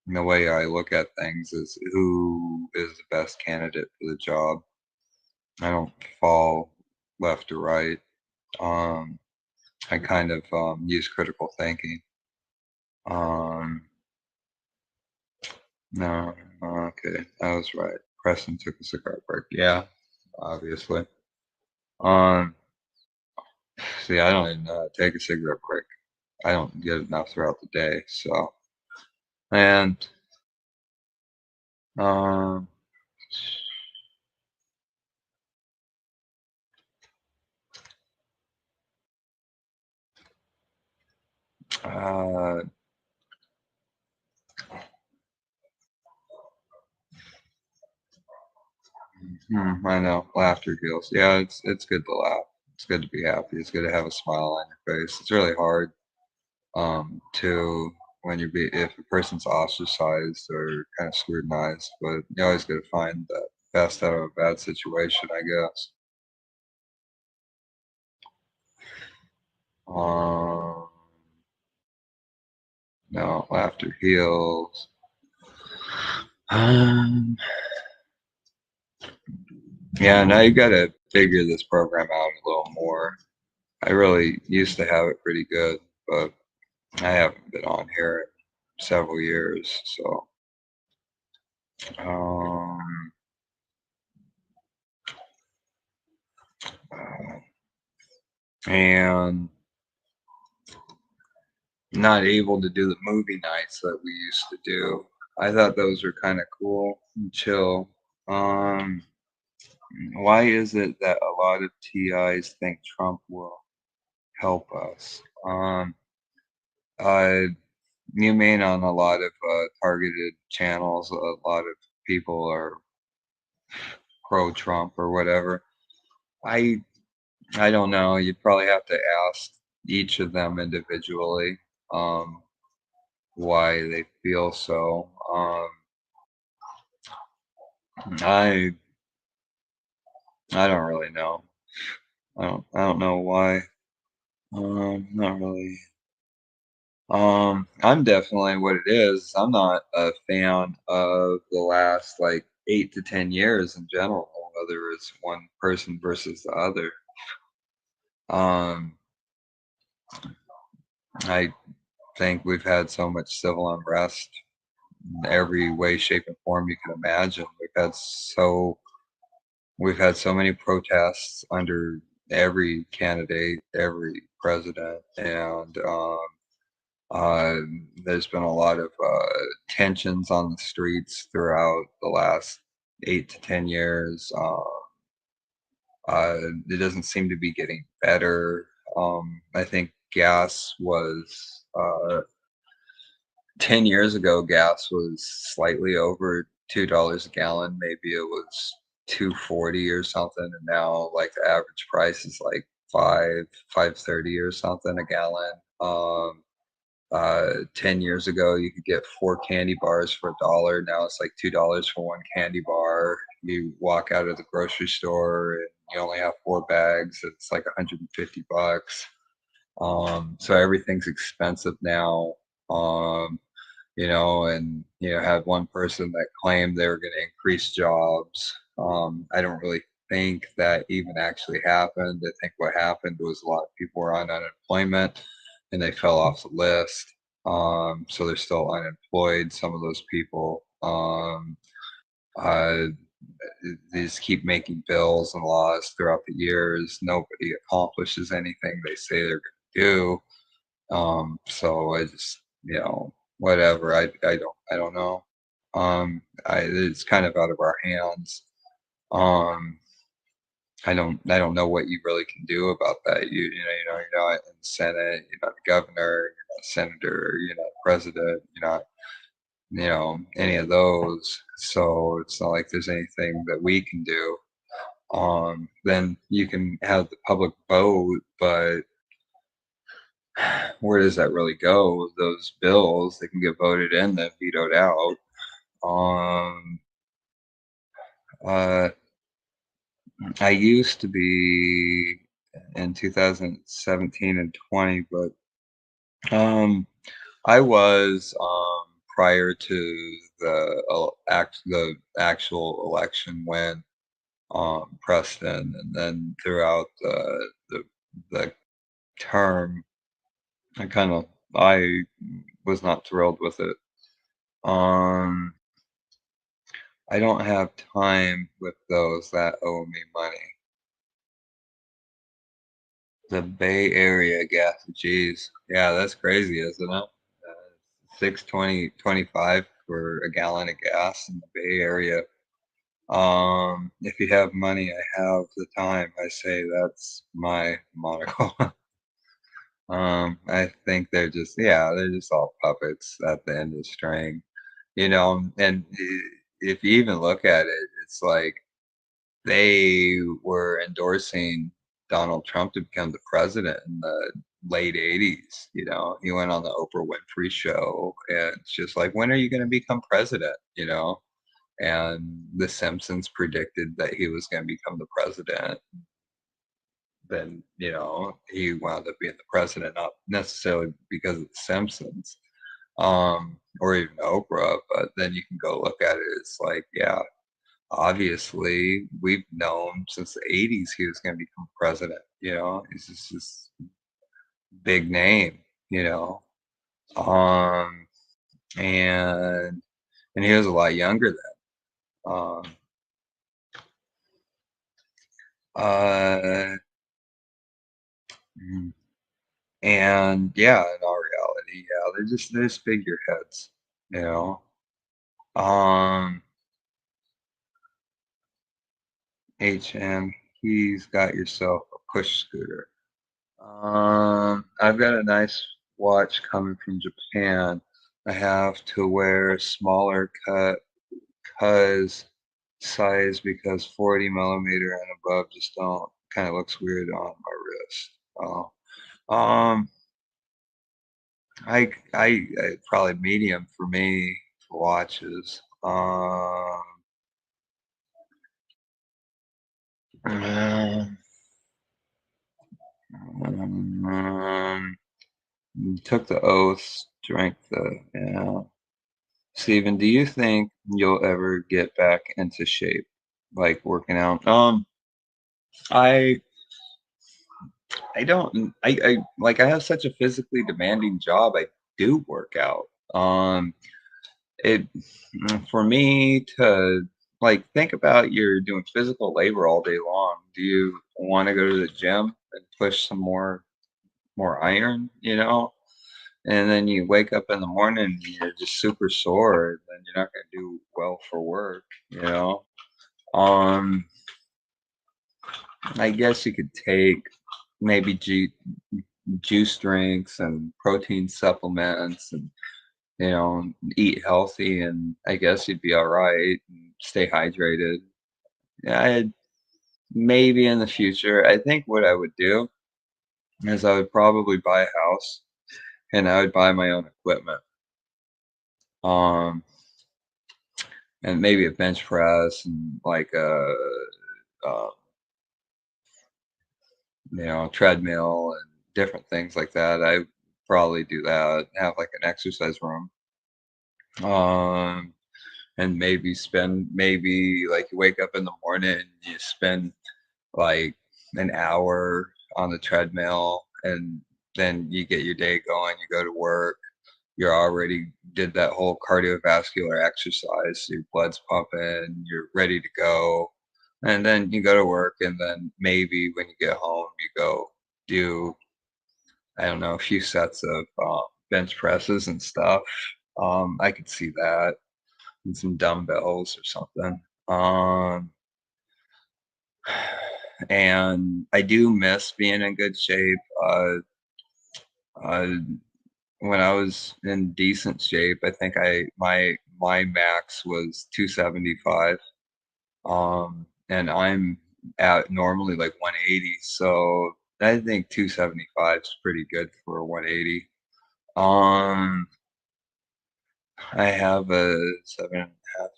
the way I look at things is who is the best candidate for the job. I don't fall left or right. Um, I kind of use critical thinking. Um, no, okay, I was right. Preston took a cigar break. Yeah, obviously. Um, See, I don't even take a cigarette break. I don't get enough throughout the day. So, and um, uh, I know laughter heals. Yeah, it's good to laugh. It's good to be happy. It's good to have a smile on your face. It's really hard to when if a person's ostracized or kind of scrutinized, but you always got to find the best out of a bad situation, I guess. Um, no, laughter heals. Um, yeah, now you got to figure this program out a little more. I really used to have it pretty good, but I haven't been on here in several years. So, um, and not able to do the movie nights that we used to do. I thought those were kind of cool and chill. Um, why is it that a lot of TIs think Trump will help us? Uh, you mean on a lot of targeted channels, a lot of people are pro-Trump or whatever. I I don't know. You'd probably have to ask each of them individually um, why they feel so. I I don't really know. I don't know why. Not really. I'm definitely what it is. I'm not a fan of the last like 8 to 10 years in general, whether it's one person versus the other. Um, I think we've had so much civil unrest in every way, shape, and form you can imagine. We've had so many protests under every candidate, every president, and uh, there's been a lot of tensions on the streets throughout the last 8 to 10 years. It doesn't seem to be getting better. I think gas was 10 years ago, gas was slightly over $2 a gallon. Maybe it was 2.40 or something, and now like the average price is like 5.30 or something a gallon. 10 years ago, you could get 4 candy bars for $1. Now it's like $2 for one candy bar. You walk out of the grocery store and you only have 4 bags. It's like 150 bucks. So everything's expensive now. Um, and had one person that claimed they were going to increase jobs. I don't really think that even actually happened. I think what happened was a lot of people were on unemployment and they fell off the list. So they're still unemployed, some of those people. Uh, they just keep making bills and laws throughout the years. Nobody accomplishes anything they say they're going to do. So I just, whatever. I don't know. It's kind of out of our hands. Um, I don't know what you really can do about that. You're not in the Senate, you're not the governor, you're not a senator, you're not president, you're not, any of those. So it's not like there's anything that we can do. Then you can have the public vote, but where does that really go? Those bills, they can get voted in, then vetoed out. Um, uh, I used to be in 2017 and 20, but um, I was prior to the actual election when Preston, and then throughout the term, I was not thrilled with it. Um, I don't have time with those that owe me money. The Bay Area gas, geez, yeah, that's crazy, isn't it? 6.25 for a gallon of gas in the Bay Area. If you have money, I have the time. I say that's my motto. I think they're just all puppets at the end of the string, and if you even look at it, it's like they were endorsing Donald Trump to become the president in the late 80s. He went on the Oprah Winfrey show, and it's just like, when are you going to become president? And The Simpsons predicted that he was going to become the president. Then, he wound up being the president, not necessarily because of The Simpsons, or even Oprah, but then you can go look at it. It's like, yeah, obviously we've known since the 80s he was going to become president. He's just this big name, you know. Um, and he was a lot younger then. Uh, mm, And yeah, in our reality, yeah, they're just figureheads, you know. Um, HM, he's got yourself a push scooter. I've got a nice watch coming from Japan. I have to wear smaller cuz size because 40 millimeter and above just don't kind of looks weird on my wrist. Um, I probably medium for me for watches. Um, um, took the oath, drank the, yeah. Steven, do you think you'll ever get back into shape, like working out? I I don't I like I have such a physically demanding job. I do work out. It for me to like think about you're doing physical labor all day long. Do you want to go to the gym and push some more iron, you know? And then you wake up in the morning and you're just super sore, then you're not gonna do well for work, you know? Um, I guess you could take maybe juice drinks and protein supplements and eat healthy and I guess you'd be all right and stay hydrated. Yeah, maybe in the future, I think what I would do is I would probably buy a house and I would buy my own equipment. Um, and maybe a bench press and like uh treadmill and different things like that. I probably do that. Have like an exercise room. Um, and maybe like you wake up in the morning, you spend like an hour on the treadmill, and then you get your day going. You go to work. You're already did that whole cardiovascular exercise. So your blood's pumping. You're ready to go. And then you go to work, and then maybe when you get home, you go do, I don't know, a few sets of bench presses and stuff. I could see that, and some dumbbells or something. And I do miss being in good shape. Uh, when I was in decent shape, I think my max was 275. And I'm at normally like 180, so I think 275 is pretty good for 180. Um, I have a 7.5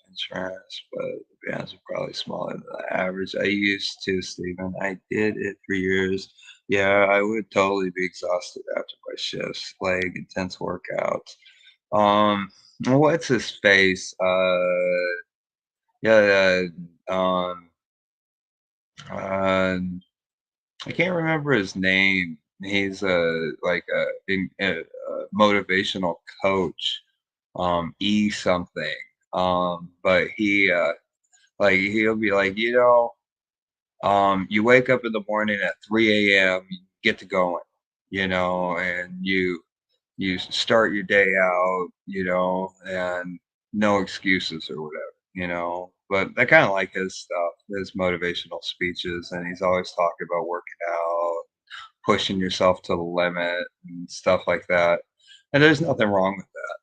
inch wrist, but the bands are probably smaller than the average. I used to, Stephen. I did it for years. Yeah, I would totally be exhausted after my shifts, like intense workouts. What's his face? Yeah, uh, I can't remember his name. He's a motivational coach, E something. But he'll be like, you wake up in the morning at 3 a.m., you get to going, and you start your day out, and no excuses or whatever. But I kind of like his stuff, his motivational speeches, and he's always talking about working out, pushing yourself to the limit, and stuff like that. And there's nothing wrong with that.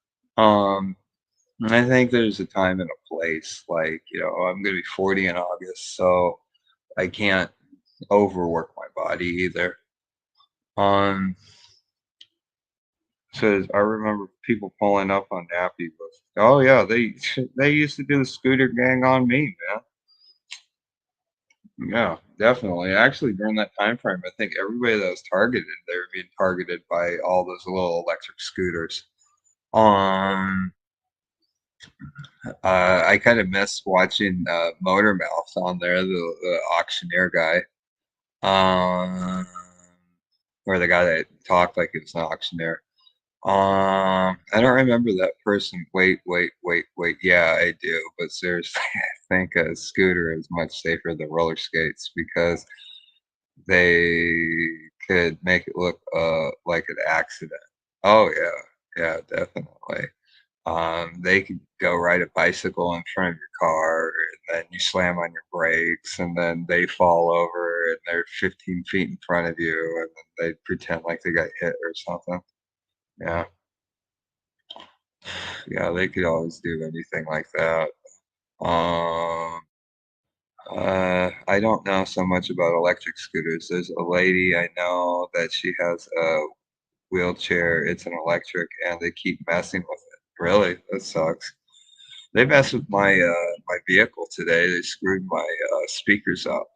I think there's a time and a place. Like, I'm gonna be 40 in August, so I can't overwork my body either. Um, Says I remember people pulling up on Nappy with, oh yeah, they used to do the scooter gang on me, man. Yeah, definitely. Actually, during that time frame, I think everybody that was targeted, they were being targeted by all those little electric scooters. Um, I kind of miss watching Motor Mouth on there, the auctioneer guy, um, or the guy that talked like he was an auctioneer. I don't remember that person. Wait. Yeah, I do. But seriously, I think a scooter is much safer than roller skates because they could make it look like an accident. Oh yeah, definitely. They could go ride a bicycle in front of your car, and then you slam on your brakes, and then they fall over, and they're 15 feet in front of you, and then they pretend like they got hit or something. Yeah, yeah, they could always do anything like that. Um, I don't know so much about electric scooters. There's a lady I know that she has a wheelchair. It's an electric, and they keep messing with it. Really, that sucks. They messed with my vehicle today. They screwed my speakers up.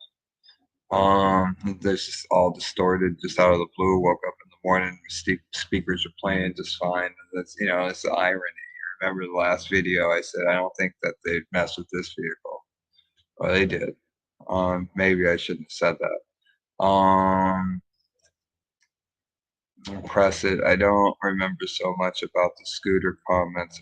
There's just all distorted just out of the blue. Woke up in the morning, speakers are playing just fine. And that's it's the irony. Remember the last video I said I don't think that they'd mess with this vehicle. Well, they did. Maybe I shouldn't have said that. Press it. I don't remember so much about the scooter comments.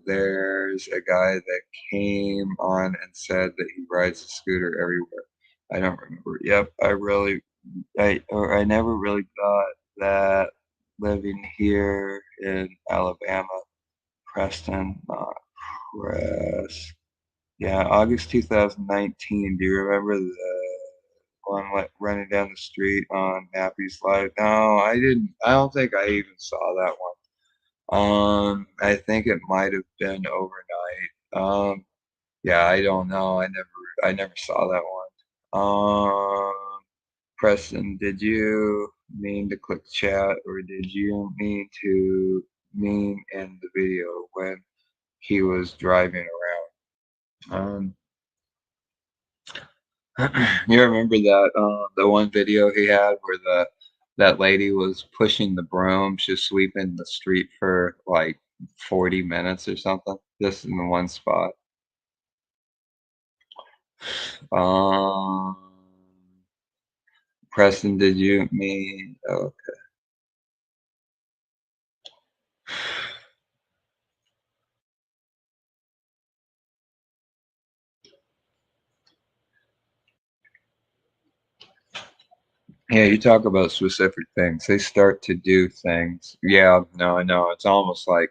There's a guy that came on and said that he rides a scooter everywhere. I don't remember. Yep, I never really got that living here in Alabama, Preston, not Press. Yeah, August 2019. Do you remember the one running down the street on Nappy's Life? No, I didn't. I don't think I even saw that one. I think it might have been overnight. Yeah, I don't know. I never saw that one. Preston, did you mean to click chat, or did you mean in the video when he was driving around? You remember that the one video he had where that lady was pushing the broom, just sweeping the street for like 40 minutes or something, just in the one spot. Um, Preston, did you mean? Oh, yeah, you talk about specific things. They start to do things. Yeah, no, I know. It's almost like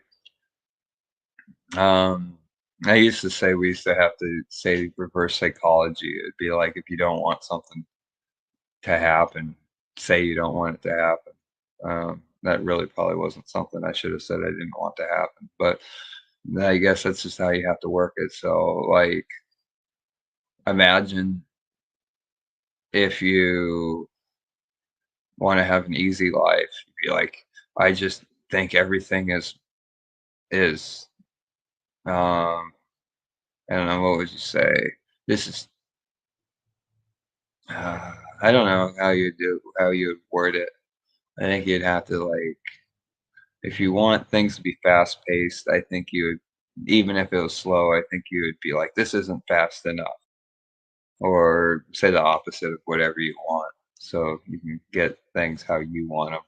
um, I used to say we used to have to say reverse psychology. It'd be like if you don't want something to happen, say you don't want it to happen. That really probably wasn't something I should have said I didn't want to happen, but I guess that's just how you have to work it. So, like, imagine if you want to have an easy life, you'd be like, I just think everything is um, I don't know, what would you say? This is I don't know how you word it. I think you'd have to like if you want things to be fast paced, I think you would, even if it was slow, I think you would be like, this isn't fast enough, or say the opposite of whatever you want. So you can get things how you want them.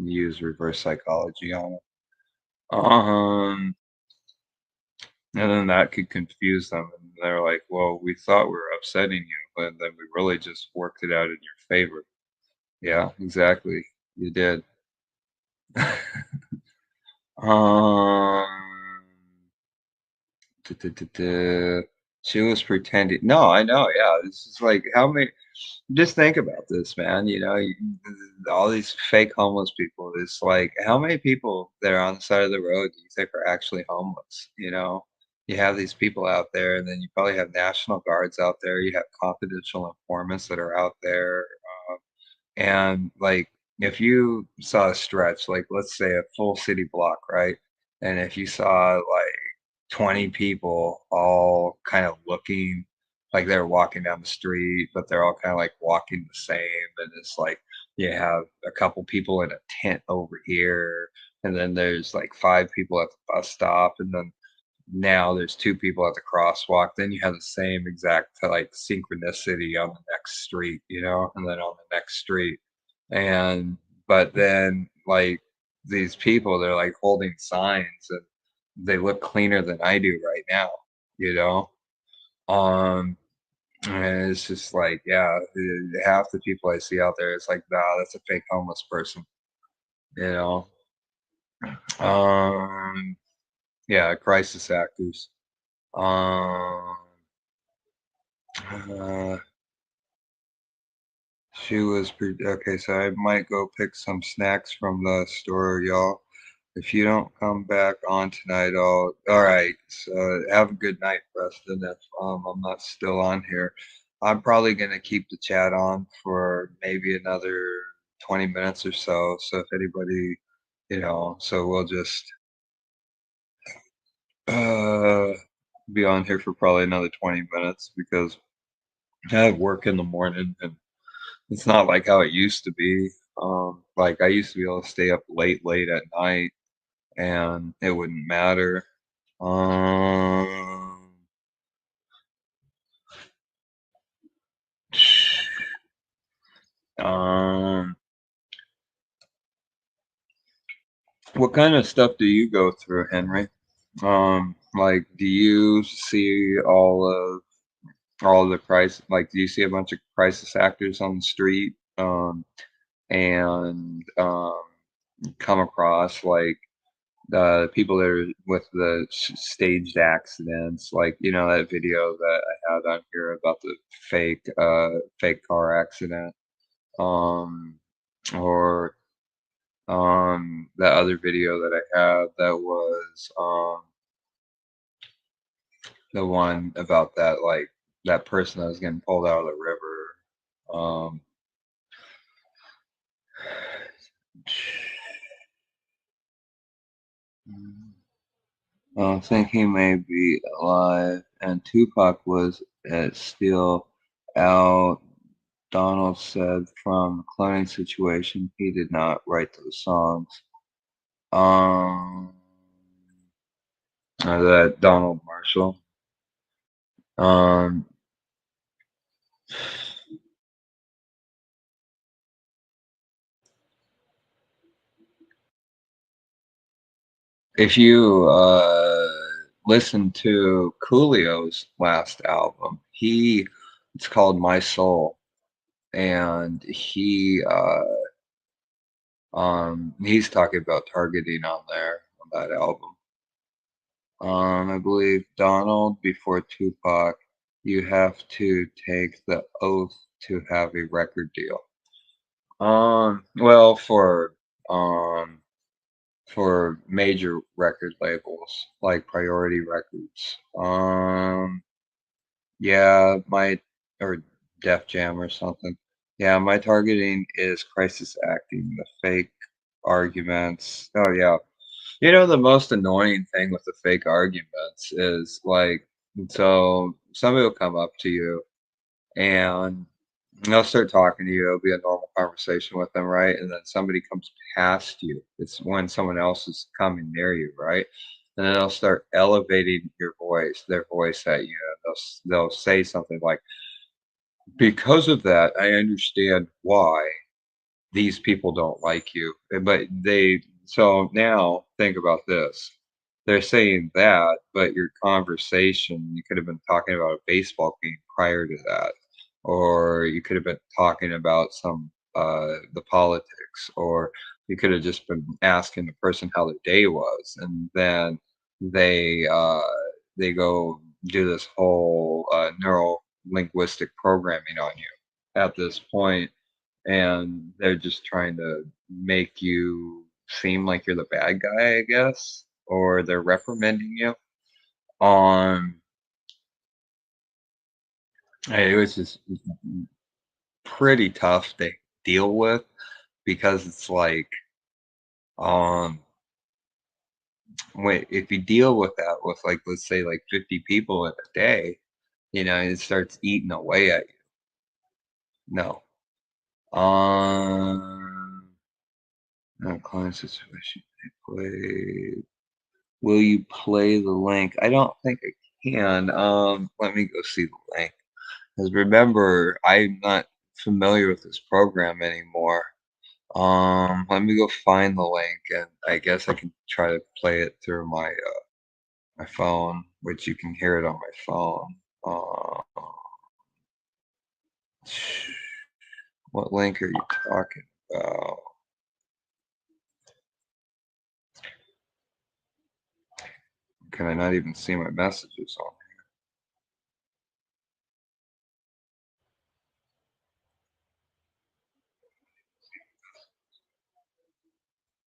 Use reverse psychology on it. Um, and then that could confuse them, and they're like, "Well, we thought we were upsetting you, and then we really just worked it out in your favor." Yeah, exactly. You did. um. She was pretending. No, I know. Yeah, this is like how many. Just think about this, man. All these fake homeless people. It's like how many people that are on the side of the road do you think are actually homeless? You have these people out there, and then you probably have National Guards out there. You have confidential informants that are out there, and like if you saw a stretch, like let's say a full city block, right? And if you saw like 20 people all kind of looking like they're walking down the street, but they're all kind of like walking the same. And it's like you have a couple people in a tent over here, and then there's like five people at the bus stop, and then now there's two people at the crosswalk. Then you have the same exact like synchronicity on the next street, and then on the next street. And but then like these people, they're like holding signs, and they look cleaner than I do right now, you know. Um And it's just like, yeah, half the people I see out there, it's like, nah, that's a fake homeless person, you know. Um, yeah, crisis actors. Um, uh, she was okay. So I might go pick some snacks from the store, y'all. If you don't come back on tonight, all right. So have a good night, Preston. If I'm not still on here, I'm probably gonna keep the chat on for maybe another 20 minutes or so. So if anybody, so we'll just uh be on here for probably another 20 minutes because I have work in the morning and it's not like how it used to be. Like I used to be able to stay up late at night and it wouldn't matter. Um, um, what kind of stuff do you go through, Henry? Like, do you see all the crisis? Like, do you see a bunch of crisis actors on the street? And come across like the people that are with the staged accidents, like that video that I had on here about the fake car accident, um, or that other video that I had that was the one about that like that person that was getting pulled out of the river. Um, I think he may be alive, and Tupac was still out. Donald said from the cloning situation, he did not write those songs. Um, that Donald Marshall. Um, if you listen to Coolio's last album, it's called My Soul, and he's talking about targeting on there on that album. I believe Donald before Tupac, you have to take the oath to have a record deal. Well, um for major record labels like Priority Records. Yeah, my or Def Jam or something. Yeah, my targeting is crisis acting, the fake arguments. Oh yeah. The most annoying thing with the fake arguments is like, so somebody will come up to you and they'll start talking to you. It'll be a normal conversation with them, right? And then somebody comes past you. It's when someone else is coming near you, right? And then they'll start elevating their voice at you. And they'll say something like, "Because of that, I understand why these people don't like you." But so now think about this. They're saying that, but your conversation, you could have been talking about a baseball game prior to that, or you could have been talking about the politics, or you could have just been asking the person how their day was, and then they uh, they go do this whole neuro linguistic programming on you at this point, and they're just trying to make you seem like you're the bad guy, I guess, or they're reprimanding you. Um, it was just pretty tough to deal with because it's like, um, wait, if you deal with that with like, let's say like 50 people in a day, it starts eating away at you. No. Um, no client situation. They play. Will you play the link? I don't think I can. Let me go see the link. Because remember, I'm not familiar with this program anymore. Let me go find the link, and I guess I can try to play it through my phone, which you can hear it on my phone. What link are you talking about? Can I not even see my messages on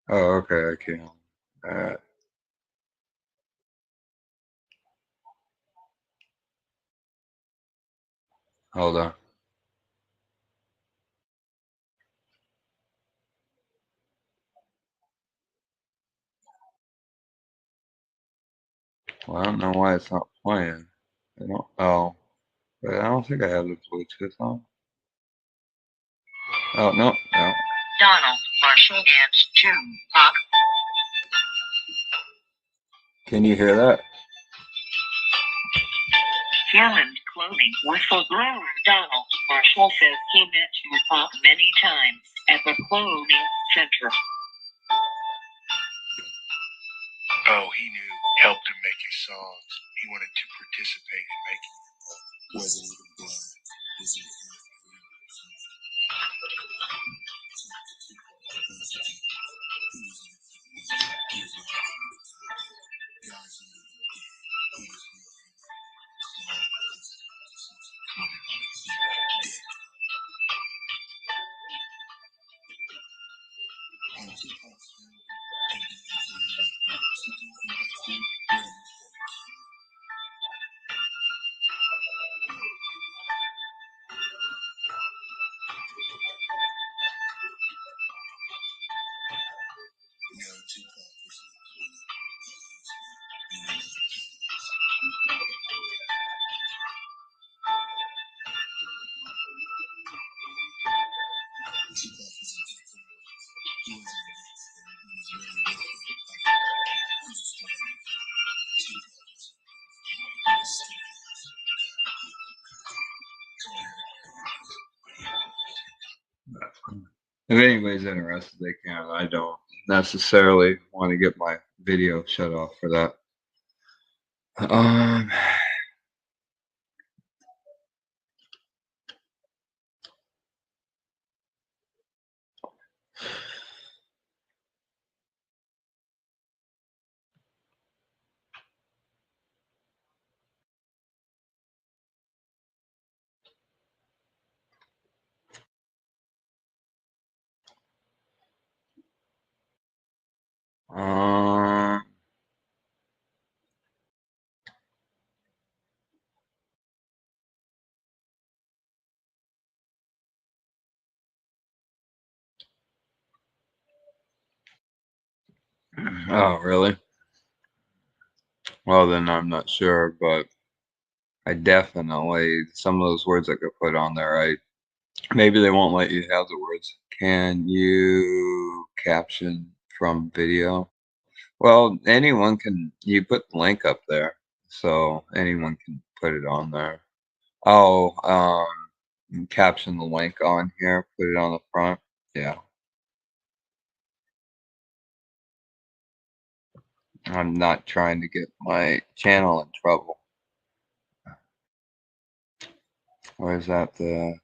here? Oh, okay, I can. Hold on. Well, I don't know why it's not playing. I don't. Oh, but I don't think I have the Bluetooth on. Oh no, no. Donald, Marshall, and Tupac. Can you hear that? Hammond Clothing whistleblower Donald Marshall says he met Tupac many times at the clothing center. Oh, he knew, helped him make his songs. He wanted to participate in making them. Wasn't even blind. If anybody's interested, they can. I don't necessarily want to get my video shut off for that. Um. Um. Oh, really? Well, then I'm not sure, but I definitely some of those words I could put on there. Maybe they won't let you have the words. Can you caption from video? Well, anyone can. You put the link up there, so anyone can put it on there. Oh, caption the link on here. Put it on the front. Yeah. I'm not trying to get my channel in trouble. Or is that the?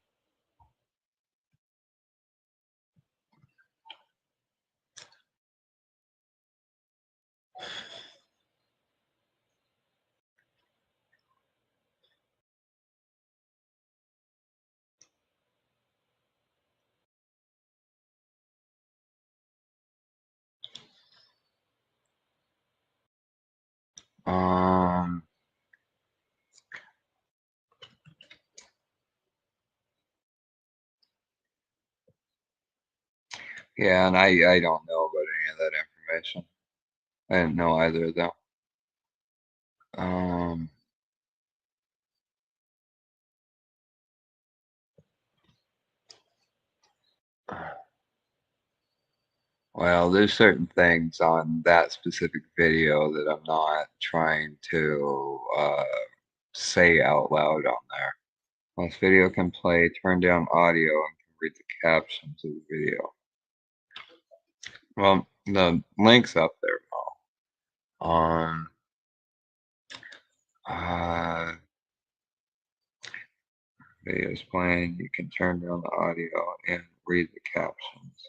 Um. Yeah, and I don't know about any of that information. I didn't know either of them. Um. Well, there's certain things on that specific video that I'm not trying to say out loud on there. This video can play, turn down audio, and can read the captions of the video. Well, the link's up there now. Uh, video is playing, you can turn down the audio and read the captions.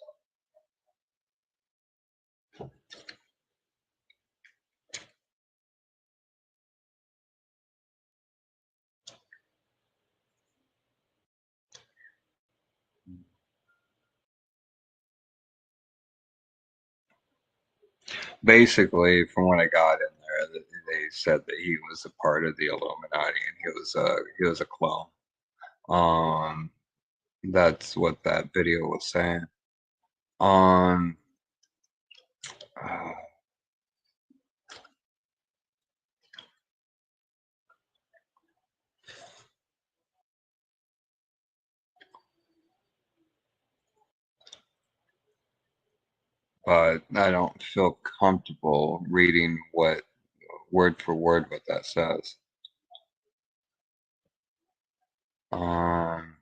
Basically, from what I got in there, they said that he was a part of the Illuminati and he was a clone. Um, that's what that video was saying. Um, uh, but I don't feel comfortable reading what word for word what that says. Um,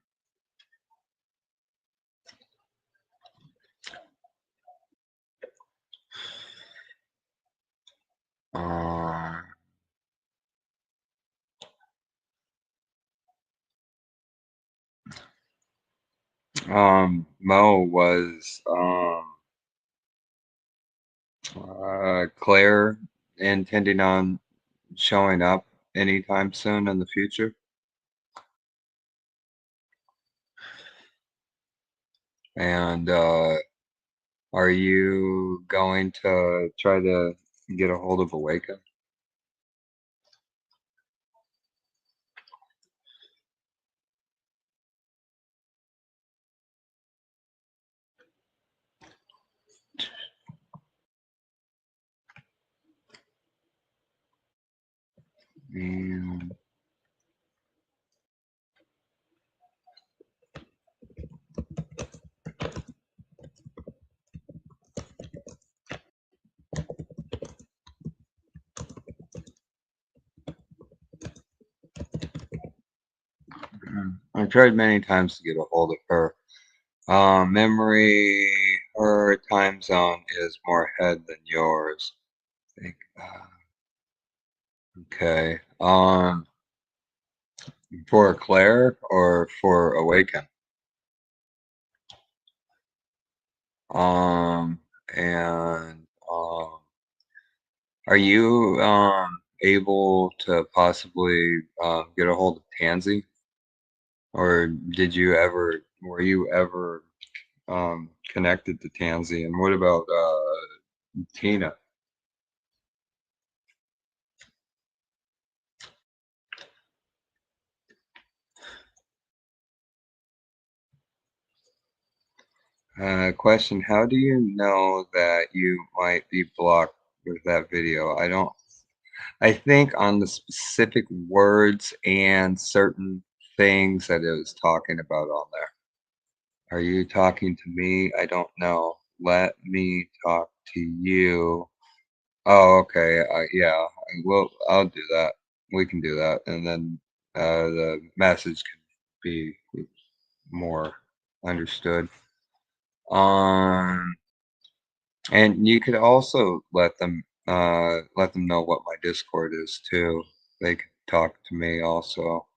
uh, Mo was Claire intending on showing up anytime soon in the future? And are you going to try to get a hold of Awaken? And I've tried many times to get a hold of her. Memory, her time zone is more ahead than yours. I think. Okay. For Claire or for Awaken? Um, and are you able to possibly get a hold of Tansy? Or were you ever connected to Tansy? And what about Tina? Question, how do you know that you might be blocked with that video? I think on the specific words and certain things that it was talking about on there. Are you talking to me? I don't know. Let me talk to you. Oh, okay. Yeah, I'll do that. We can do that. And then the message can be more understood. Um, and you could also let them know what my Discord is too. They could talk to me also.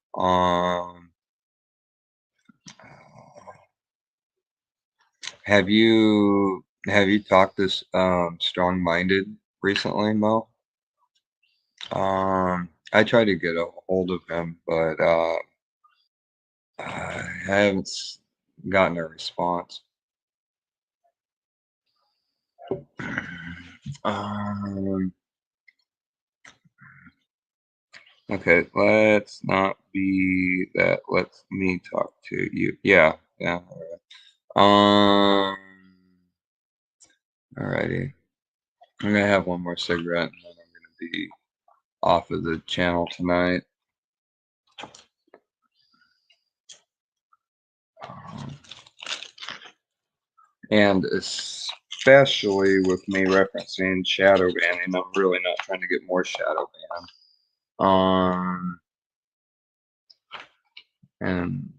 Have you talked this strong minded recently, Mo? I tried to get a hold of him, but I haven't gotten a response. Um, okay, let's not be that. Let's me talk to you. Yeah, yeah. All right. Alrighty. I'm gonna have one more cigarette, and then I'm gonna be off of the channel tonight. And especially with me referencing shadow banning, I'm really not trying to get more shadow ban. And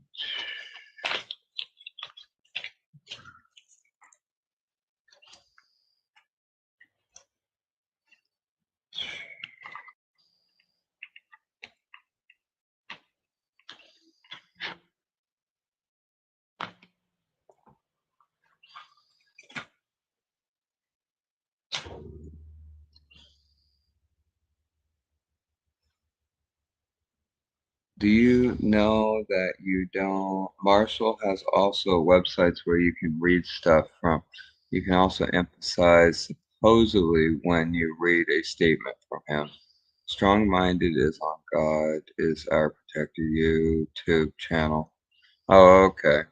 Do you know that you don't? Marshall has also websites where you can read stuff from. You can also emphasize supposedly when you read a statement from him. Strong-minded is on God is our protector YouTube channel. Oh, okay.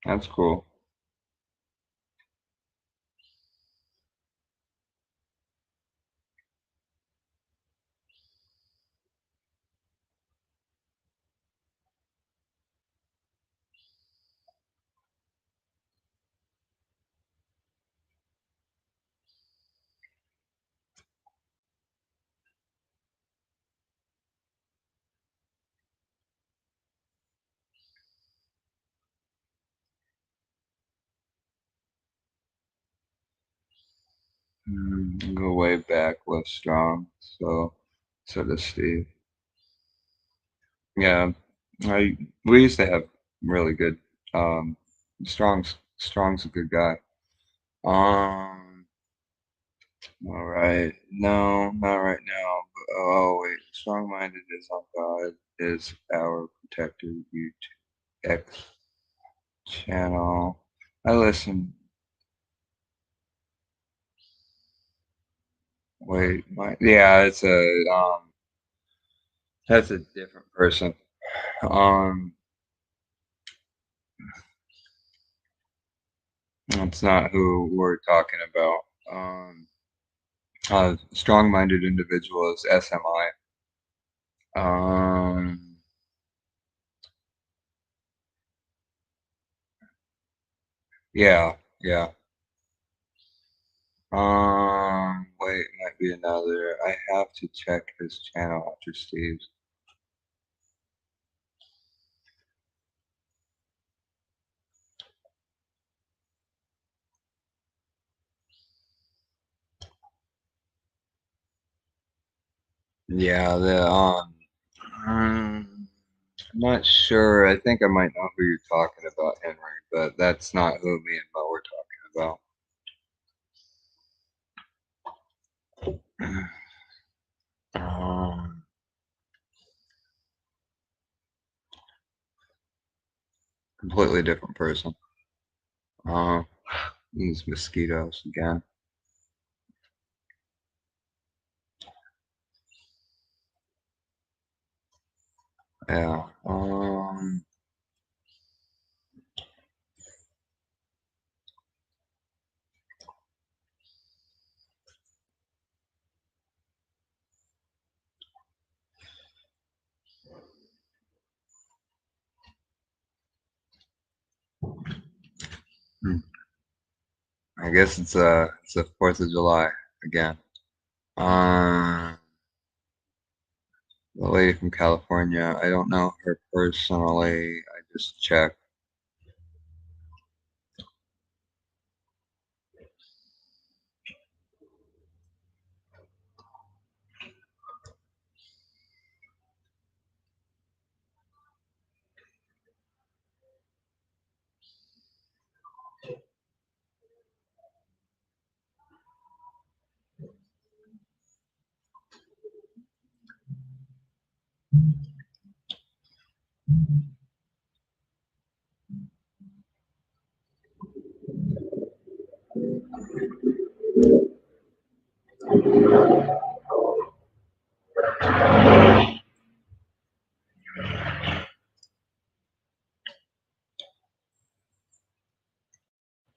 That's cool. Go way back with Strong. So does Steve. Yeah, I we used to have really good. Um, Strong's a good guy. Um, all right. No, not right now. But, oh wait, strong-minded is on God is our protector. YouTube X channel. I listen. Wait, yeah, it's a that's a different person. Um, that's not who we're talking about. Strong-minded individual is SMI. Um, yeah, yeah. Wait, might be another. I have to check his channel after Steve's. Yeah, I'm not sure. I think I might know who you're talking about, Henry, but that's not who me and Mo were talking about. Um, Completely different person. Uh, these mosquitoes again. Yeah. Hmm, I guess it's a 4th of July again. Um, the lady from California. I don't know her personally. I just checked.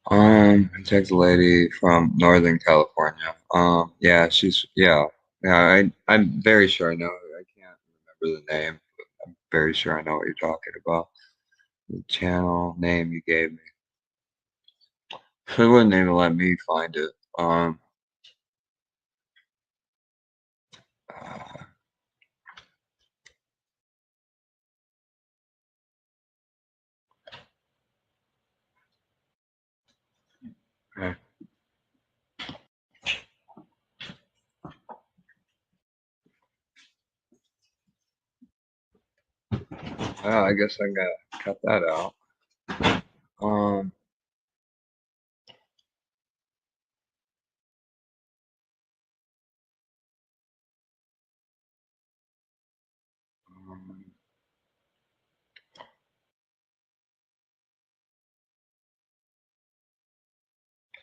I checked a lady from Northern California. Yeah, I'm very sure I know her. I can't remember the name, but I'm very sure I know what you're talking about. The channel name you gave me. She wouldn't even let me find it. Uh, okay. Well, I guess I gotta cut that out. Um,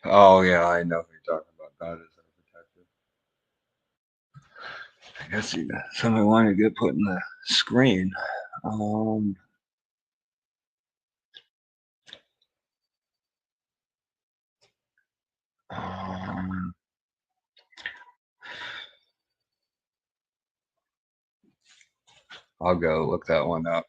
Oh yeah, I know who you're talking about. That is unprotected. I guess somebody wanted to get put in the screen. Um, um, I'll go look that one up.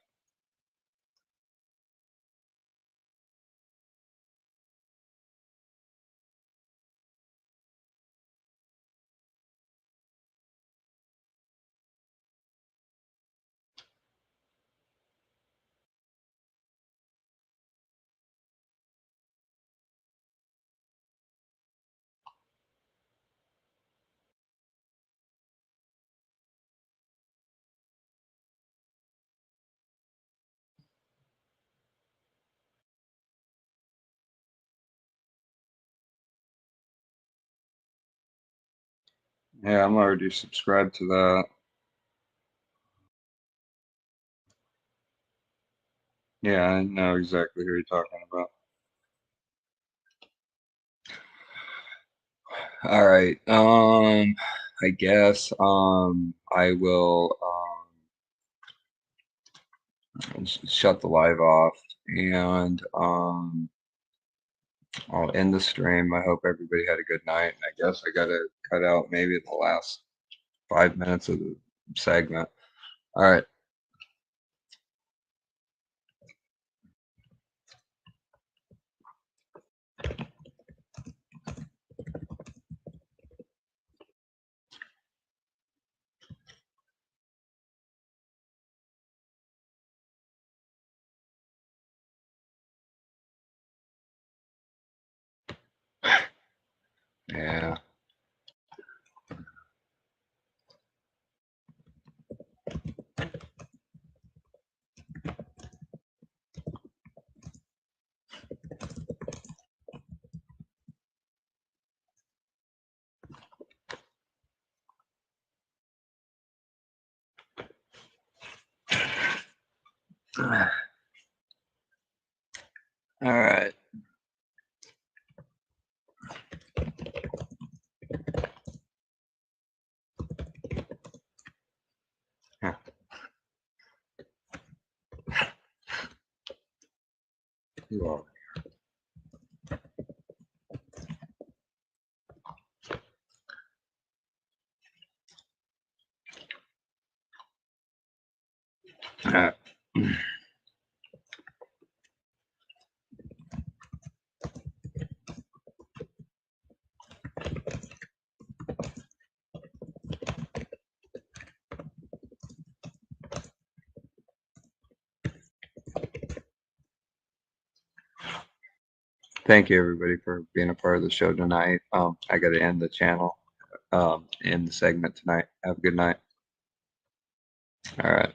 Yeah, I'm already subscribed to that. Yeah, I know exactly who you're talking about. All right. I guess I will shut the live off and I'll end the stream. I hope everybody had a good night. And I guess I gotta cut out maybe the last 5 minutes of the segment. All right. Yeah. All right. Huh. You are. All right. Thank you everybody for being a part of the show tonight. I got to end the channel, end the segment tonight. Have a good night. All right.